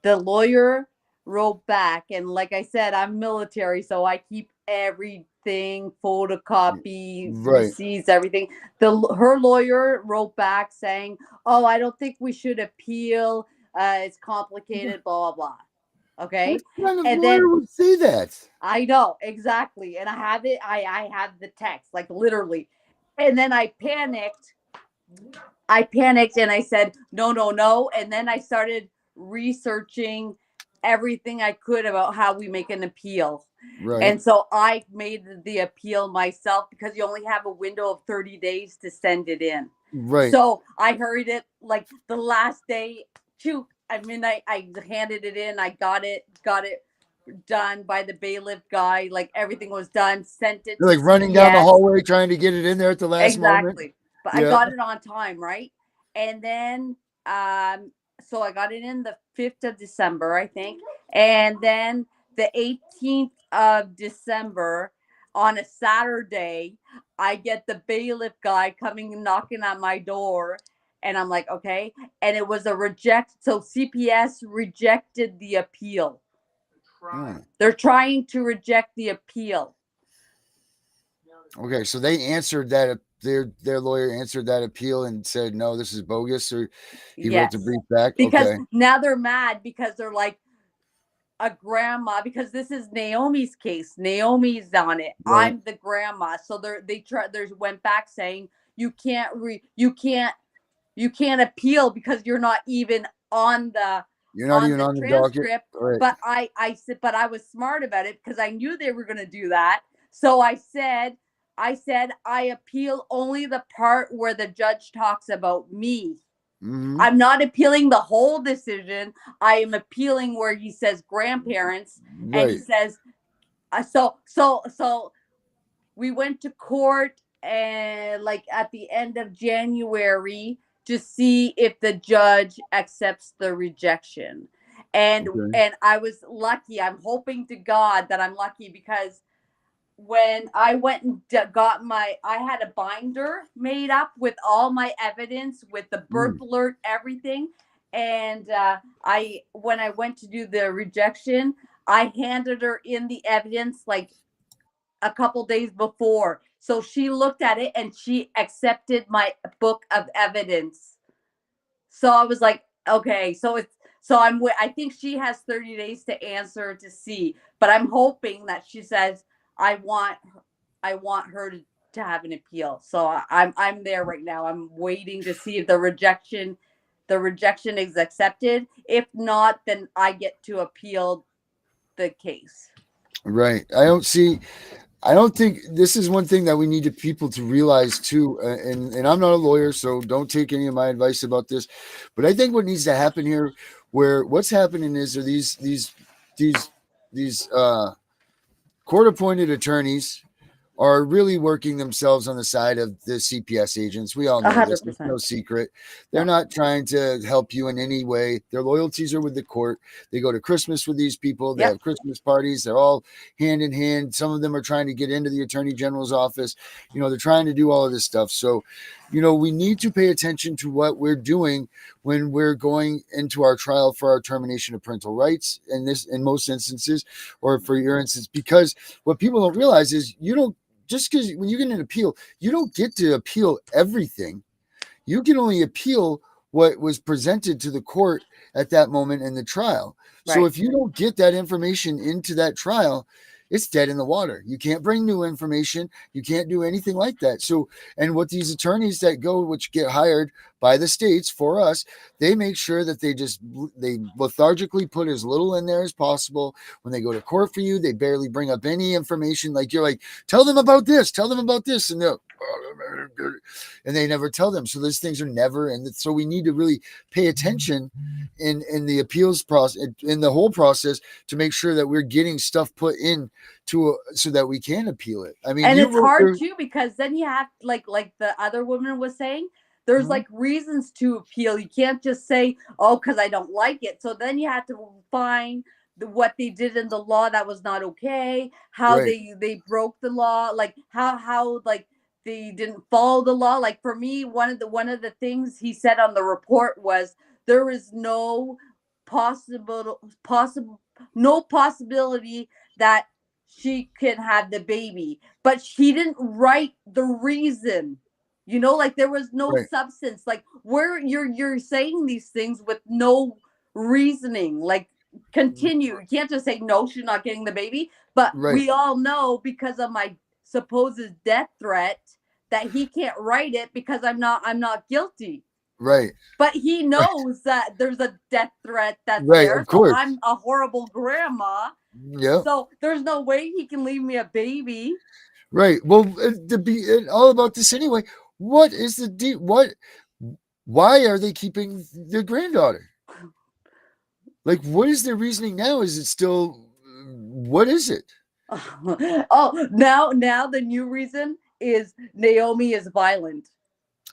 The lawyer wrote back, and like I said, I'm military, so I keep everything, photocopy, receipts, everything. Her lawyer wrote back saying, "Oh, I don't think we should appeal. It's complicated, blah blah blah." Okay. What kind of lawyer would say that? I know exactly, and I have it. I have the text, like literally, and then I panicked. And I said, no, and then I started researching everything I could about how we make an appeal. Right. And so I made the appeal myself, because you only have a window of 30 days to send it in. Right. So I hurried it, like the last day, at midnight, I handed it in. I got it done by the bailiff guy. Like everything was done, sent it. You're like running down the hallway trying to get it in there at the last moment. Exactly. But I got it on time, right? And then so I got it in the 5th of December, I think. And then the 18th of December, on a Saturday, I get the bailiff guy coming and knocking on my door. And I'm like, okay. And it was a reject. So CPS rejected the appeal. They're trying to reject the appeal. Okay, so they answered that. Their lawyer answered that appeal and said, no, this is bogus, or he wrote the brief back. Because now they're mad, because they're like, a grandma, because this is Naomi's case. Naomi's on it. Right. I'm the grandma. So they went back saying you can't appeal because you're not even on the You're not even on the docket. transcript. Right. But I said, but I was smart about it because I knew they were going to do that. So I said I appeal only the part where the judge talks about me. Mhm. I'm not appealing the whole decision. I am appealing where he says grandparents, and he Right. says so we went to court and like at the end of January to see if the judge accepts the rejection. And Okay. I was lucky. I'm hoping to God that I'm lucky because when I went and got I had a binder made up with all my evidence, with the birth alert, everything. And when I went to do the rejection, I handed her in the evidence like a couple days before. So she looked at it and she accepted my book of evidence. So I was like, okay, I think she has 30 days to answer to see, but I'm hoping that she says I want her to have an appeal. So I'm there right now. I'm waiting to see if the rejection is accepted. If not, then I get to appeal the case. Right. I don't think this is one thing that we need people to realize too. And I'm not a lawyer, so don't take any of my advice about this. But I think what needs to happen here, where what's happening is, are these court appointed attorneys are really working themselves on the side of the CPS agents. We all know this. It's 100%. no secret. They're No. not trying to help you in any way. Their loyalties are with the court. They go to Christmas with these people. They Yep. have Christmas parties. They're all hand in hand. Some of them are trying to get into the attorney general's office. They're trying to do all of this stuff. So, we need to pay attention to what we're doing when we're going into our trial for our termination of parental rights in most instances, or for your instance, because what people don't realize is just because when you get an appeal, you don't get to appeal everything. You can only appeal what was presented to the court at that moment in the trial. So Right. if you don't get that information into that trial, it's dead in the water. You can't bring new information. You can't do anything like that. So, and what these attorneys which get hired by the states for us, they make sure that they lethargically put as little in there as possible. When they go to court for you, they barely bring up any information. Like, you're like, tell them about this, and they never tell them. So those things are never. And so we need to really pay attention in the appeals process, in the whole process, to make sure that we're getting stuff put in so that we can appeal it. I mean, and it's hard too, because then you have like the other woman was saying, there's like reasons to appeal. You can't just say, oh, because I don't like it. So then you have to find what they did in the law that was not okay, how Right. they broke the law, like how like they didn't follow the law. Like for me, one of the things he said on the report was there is no possibility that she can have the baby, but she didn't write the reason. Like there was no Right. substance. Like where you're saying these things with no reasoning. Like continue. You can't just say no, she's not getting the baby. But Right. we all know, because of my supposed death threat, that he can't write it because I'm not guilty. Right. But he knows that there's a death threat that's Right, there. of course. So I'm a horrible grandma. Yeah. So there's no way he can leave me a baby. Right. Well, to be all about this anyway, what is the why are they keeping their granddaughter? Like, what is their reasoning now? Is it still, what is it? Oh, now the new reason is Naomi is violent.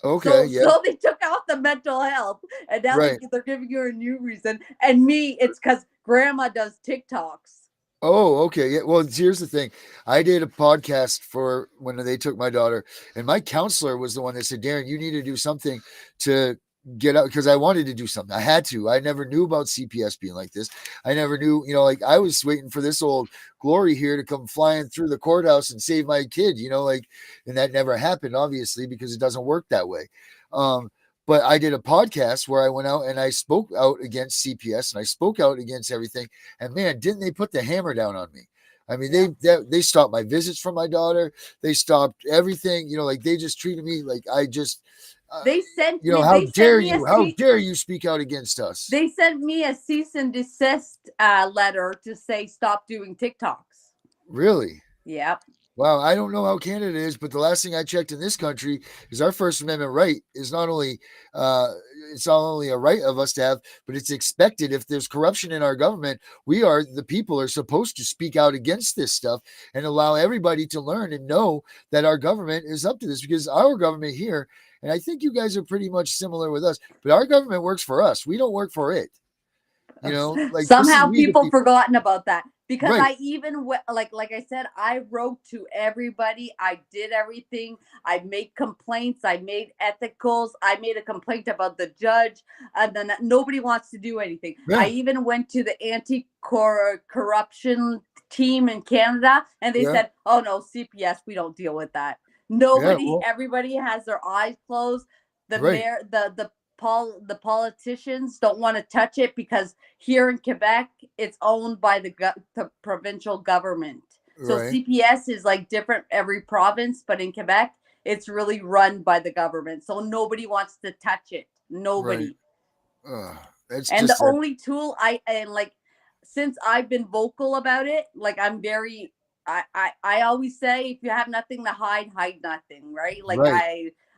Okay. So they took out the mental health, and now Right. they're giving her a new reason. And me, it's because grandma does TikToks. Oh, okay. Yeah. Well, here's the thing. I did a podcast for when they took my daughter, and my counselor was the one that said, Darren, you need to do something to get out, because I wanted to do something. I had to. I never knew about CPS being like this. I never knew, like I was waiting for this old glory here to come flying through the courthouse and save my kid, and that never happened, obviously, because it doesn't work that way. But I did a podcast where I went out and I spoke out against CPS and I spoke out against everything. And man, didn't they put the hammer down on me? I mean, they stopped my visits from my daughter. They stopped everything. Like they just treated me like I just. They sent me. How They dare sent me you? How dare you speak out against us? They sent me a cease and desist letter to say stop doing TikToks. Really? Yep. Wow, I don't know how Canada is, but the last thing I checked in this country is our First Amendment right is not only it's not only a right of us to have, but it's expected. If there's corruption in our government, the people are supposed to speak out against this stuff and allow everybody to learn and know that our government is up to this, because our government here, and I think you guys are pretty much similar with us, but our government works for us. We don't work for it. Like somehow people forgotten about that, because right. I even like I said, I wrote to everybody. I did everything. I made complaints. I made ethicals. I made a complaint about the judge, and then nobody wants to do anything. Yeah. I even went to the anti-corruption team in Canada, and they said, "Oh no, CPS, we don't deal with that." Nobody, everybody has their eyes closed. The mayor, the politicians don't want to touch it, because here in Quebec, it's owned by the provincial government. So CPS is like different every province, but in Quebec, it's really run by the government. So nobody wants to touch it. Nobody. And the only tool since I've been vocal about it, like I'm very, I always say, if you have nothing to hide, hide nothing, right? Like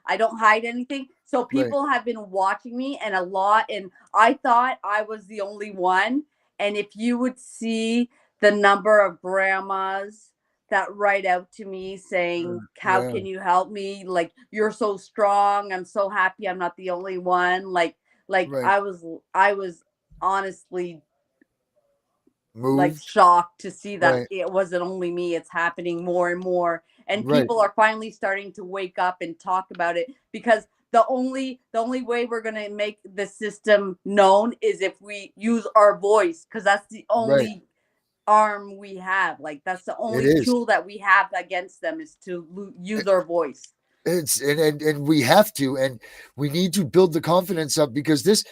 I don't hide anything. So people have been watching me and a lot. And I thought I was the only one. And if you would see the number of grandmas that write out to me saying, how can you help me? Like, you're so strong. I'm so happy I'm not the only one. I was honestly like shocked to see that it wasn't only me. It's happening more and more, and people are finally starting to wake up and talk about it, because the only way we're going to make the system known is if we use our voice, because that's the only arm we have. Like, that's the only tool that we have against them, is to use our voice. It's and we have to, and we need to build the confidence up, because this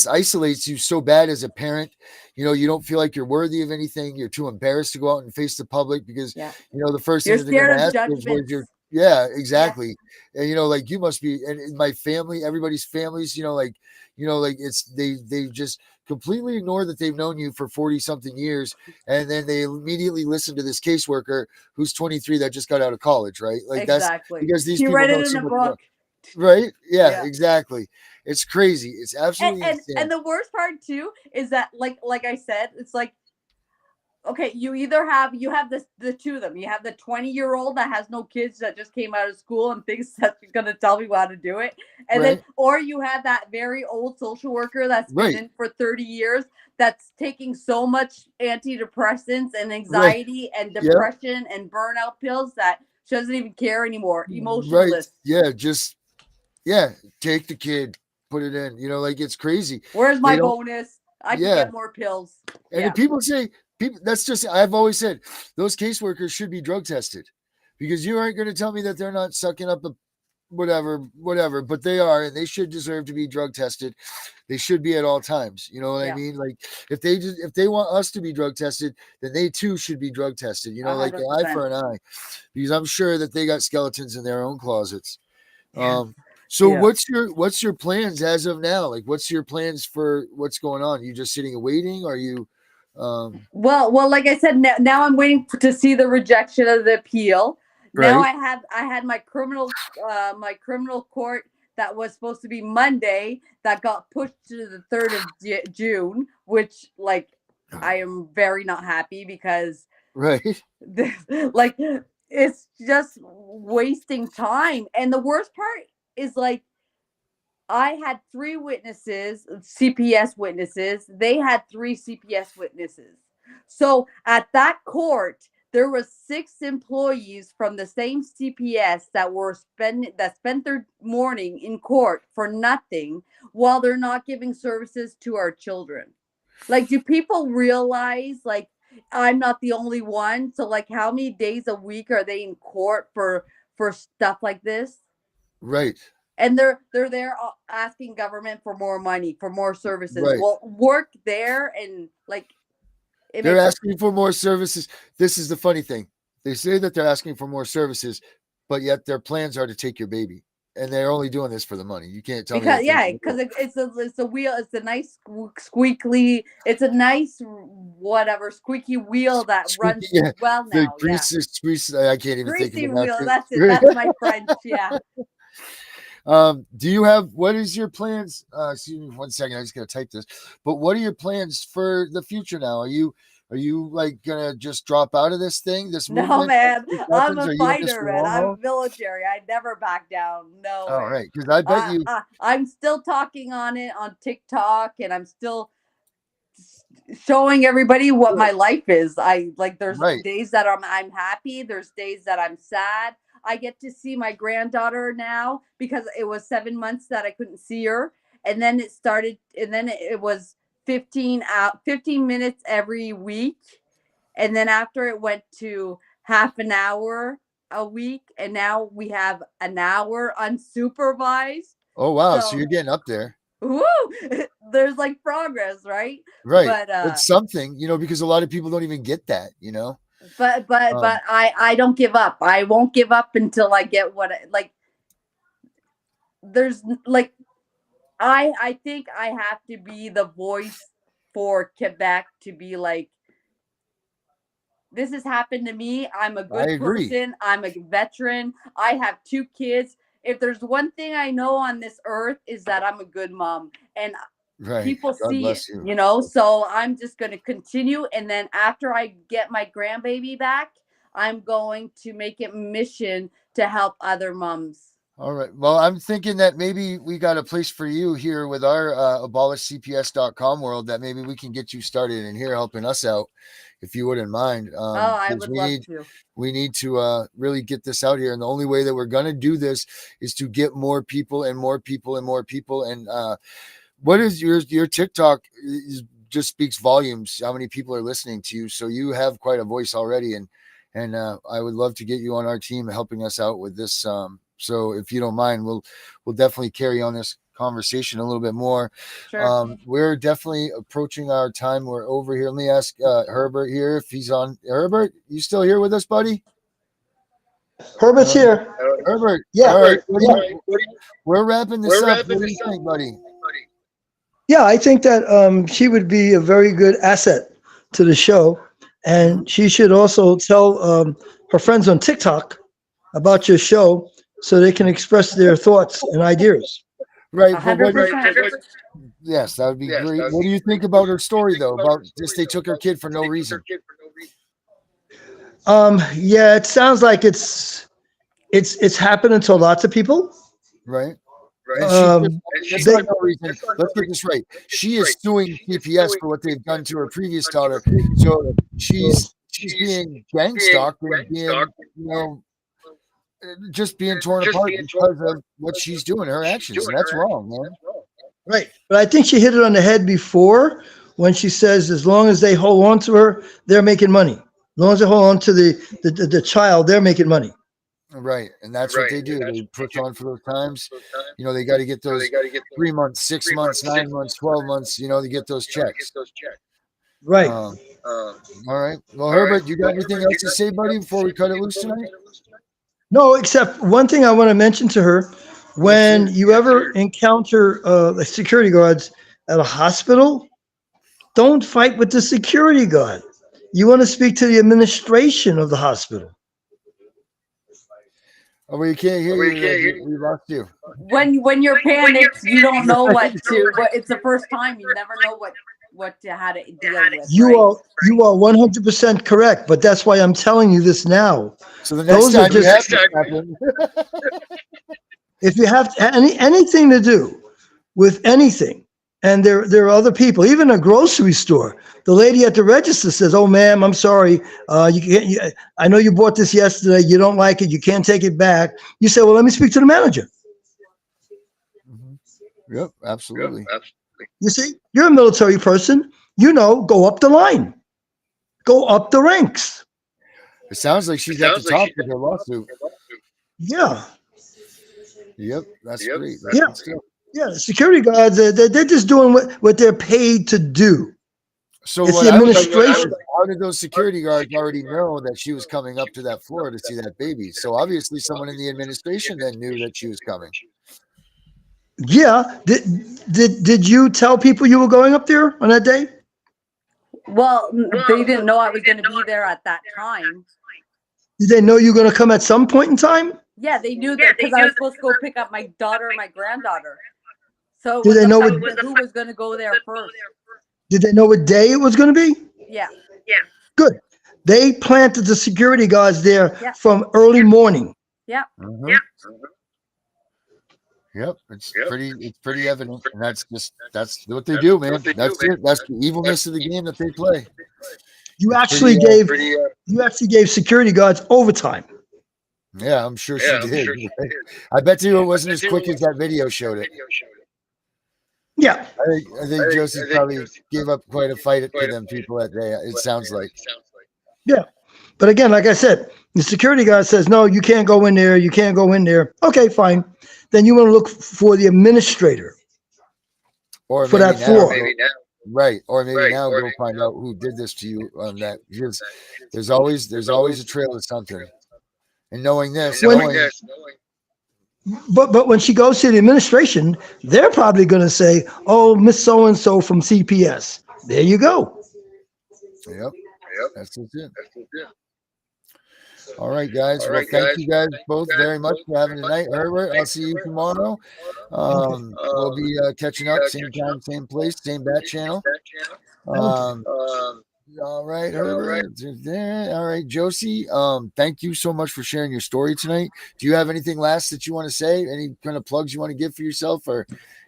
isolates you so bad as a parent. You don't feel like you're worthy of anything. You're too embarrassed to go out and face the public, because the first thing they're going to ask is, "Where's your?" Yeah, exactly. And like, you must be, and in my family, everybody's families, it's they just completely ignore that they've known you for 40 something years, and then they immediately listen to this caseworker who's 23 that just got out of college, right? Like, that's because these people read it know in so a much book. more. Right? Yeah, exactly. It's crazy. It's absolutely insane. And the worst part too is that, like I said, it's like, okay, you have the two of them. You have the 20-year-old that has no kids, that just came out of school and thinks that she's going to tell people how to do it. And then, or you have that very old social worker that's been in for 30 years, that's taking so much antidepressants and anxiety and depression and burnout pills that she doesn't even care anymore. Emotionless. Take the kid, put it in, like, it's crazy. Where's my bonus? I can get more pills. And if people say, that's just, I've always said, those caseworkers should be drug tested, because you aren't going to tell me that they're not sucking up a whatever, but they are, and they should deserve to be drug tested. They should be at all times. You know what I mean? Like, if they want us to be drug tested, then they too should be drug tested, like an eye for an eye, because I'm sure that they got skeletons in their own closets. So what's your plans as of now? Like, what's your plans for what's going on? You just sitting and waiting? Are you well, like I said, now I'm waiting to see the rejection of the appeal. Now I had my criminal court that was supposed to be Monday, that got pushed to the 3rd of June, which, like, I am very not happy, because like, it's just wasting time. And the worst part is, like, I had 3 witnesses, CPS witnesses. They had 3 CPS witnesses. So at that court, there were 6 employees from the same CPS that spent their morning in court for nothing, while they're not giving services to our children. Like, do people realize, like, I'm not the only one? So, like, how many days a week are they in court for stuff like this? Right. and they're there asking government for more money, for more services. Right. Well, work there and like They're asking for more services. This is the funny thing. They say that they're asking for more services, but yet their plans are to take your baby. And they're only doing this for the money. You can't tell me. Because it's a wheel. It's a nice squeaky. It's a nice whatever squeaky wheel that runs well now. I can't even think of greasy it. Wheel. That's it. That's my French. Yeah. Do you have, what is your plans? Excuse me 1 second. I just gotta type this. But what are your plans for the future now? Are you like gonna just drop out of this thing? No, man. I'm a fighter, man. I'm military. I never back down. No. All right, because I bet you. I'm still talking on it on TikTok, and I'm still showing everybody what my life is. There's days that I'm happy. There's days that I'm sad. I get to see my granddaughter now because it was 7 months that I couldn't see her. And then it was 15 minutes every week. And then after it went to half an hour a week. And now we have an hour unsupervised. Oh, wow. So you're getting up there. Woo! There's like progress, right? Right. But it's something, because a lot of people don't even get that, But I don't give up. I won't give up until I get there's like I think I have to be the voice for Quebec to be like, this has happened to me. I'm a good person. I'm a veteran. I have 2 kids. If there's one thing I know on this earth is that I'm a good mom, and people see it, so I'm just going to continue. And then after I get my grandbaby back, I'm going to make it mission to help other moms. All right. Well, I'm thinking that maybe we got a place for you here with our abolishcps.com world, that maybe we can get you started in here helping us out, if you wouldn't mind. I would love to. We need to really get this out here. And the only way that we're going to do this is to get more people and more people and more people. And what is your TikTok just speaks volumes, how many people are listening to you. So you have quite a voice already. And I would love to get you on our team helping us out with this. So if you don't mind, we'll definitely carry on this conversation a little bit more. Sure. We're definitely approaching our time. We're over here. Let me ask Herbert here if he's on. Herbert, you still here with us, buddy? Herbert's here. Herbert. Yeah. All right. We're wrapping this up. What do you think, buddy? Yeah, I think that she would be a very good asset to the show. And she should also tell her friends on TikTok about your show so they can express their thoughts and ideas. Right. 100%. Yes, that would be great. What do you think about her story, though? About just they took her kid for no reason. Yeah, it sounds like it's happening to lots of people. Right. And Let's get this right. She is suing CPS for what they've done to her previous daughter. So she's being gang stalked and being, just being torn apart because of what she's doing, her actions. And that's wrong, man. Right. But I think she hit it on the head before when she says, as long as they hold on to her, they're making money. As long as they hold on to the child, they're making money. Right. And that's what they do. They push on for those times. They got to get those 3 months, 6 months, 9 months, 12 months, to get those checks. Right. All right. Well, Herbert, you got anything else to say, buddy, before we cut it loose tonight? No, except one thing I want to mention to her. When you ever encounter the security guards at a hospital, don't fight with the security guard. You want to speak to the administration of the hospital. Oh, we can't hear you. We lost you. When you're panicked, you don't know what to. But it's the first time. You never know how to deal with. You are 100% correct, but that's why I'm telling you this now. So the next time you have to happen. If you have anything to do with anything, and there are other people, even a grocery store, the lady at the register says, "Oh, ma'am, I'm sorry. I know you bought this yesterday. You don't like it. You can't take it back." You say, "Well, let me speak to the manager." Mm-hmm. Yep, absolutely. You see, you're a military person. Go up the line, go up the ranks. It sounds like she's at the top of her lawsuit. Yeah. Yep, that's great. That's Yeah. good stuff. Yeah, the security guards, they're just doing what they're paid to do. So It's what the I was administration. how did those security guards already know that she was coming up to that floor to see that baby? So obviously someone in the administration then knew that she was coming. Yeah. Did you tell people you were going up there on that day? Well, they didn't know I was going to be there at that time. Did they know you were going to come at some point in time? Yeah, they knew that because I was supposed to go pick up my daughter and my granddaughter. So it Did was they know about what- who was going to go there first. Did they know what day it was going to be? Yeah. Good. They planted the security guards there Yeah. from early morning. Yeah. Mhm. Yep, it's pretty evident, and that's what they do, man. That's it. That's the evilness of the game that they play. You It's actually gave security guards overtime. Yeah, I'm sure she did. I bet you it wasn't as quick as that video showed it. Yeah. I think Josie probably gave up quite a fight to them people that day. It sounds like. Yeah. But again, like I said, the security guard says, no, you can't go in there. You can't go in there. Okay, fine. Then you want to look for the administrator Or for maybe that now, floor. right? Or maybe now go find out who did this to you on that. Because there's always a trail of something. And knowing this, But when she goes to the administration, they're probably going to say, oh, Miss So-and-so from CPS. There you go. Yep. That's it. All right, guys. Well, thank you guys both very much for having tonight. Herbert, I'll see you tomorrow. We'll be catching up, same time, same place, same bat channel. All right, Herbert. All right, Josie. Thank you so much for sharing your story tonight. Do you have anything last that you want to say? Any kind of plugs you want to give for yourself, or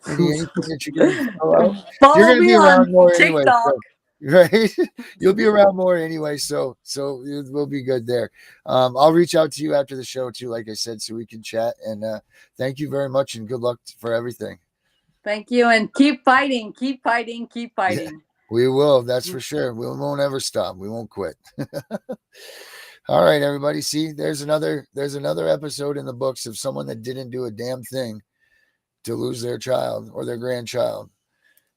anything that you're going to throw out? You're going to be around more anyway. So, right? You'll be around more anyway, so we'll be good there. I'll reach out to you after the show too, like I said, so we can chat. And thank you very much, and good luck for everything. Thank you, and keep fighting. Yeah, we will. That's for sure. We won't ever stop. We won't quit. All right, everybody. See, there's another episode in the books of someone that didn't do a damn thing to lose their child or their grandchild.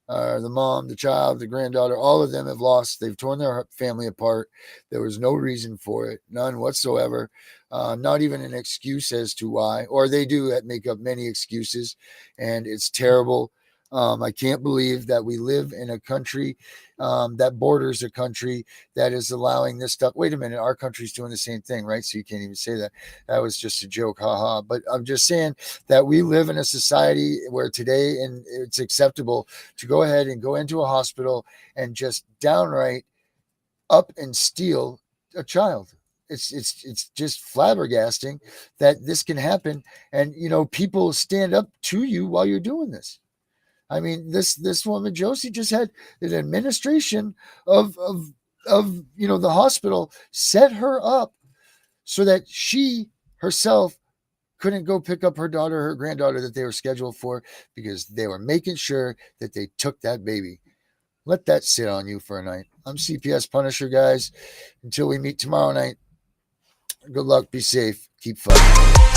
The mom, the child, the granddaughter, all of them have lost. They've torn their family apart. There was no reason for it, none whatsoever. Not even an excuse as to why, or they do make up many excuses, and it's terrible. I can't believe that we live in a country that borders a country that is allowing this stuff. Wait a minute, our country's doing the same thing, right? So you can't even say that. That was just a joke, haha. But I'm just saying that we live in a society where today, and it's acceptable to go ahead and go into a hospital and just downright up and steal a child. It's just flabbergasting that this can happen, and people stand up to you while you're doing this. I mean, this woman Josie just had an administration of the hospital set her up so that she herself couldn't go pick up her daughter, her granddaughter that they were scheduled for, because they were making sure that they took that baby. Let that sit on you for a night. I'm CPS Punisher, guys. Until we meet tomorrow night, good luck, be safe, keep fighting.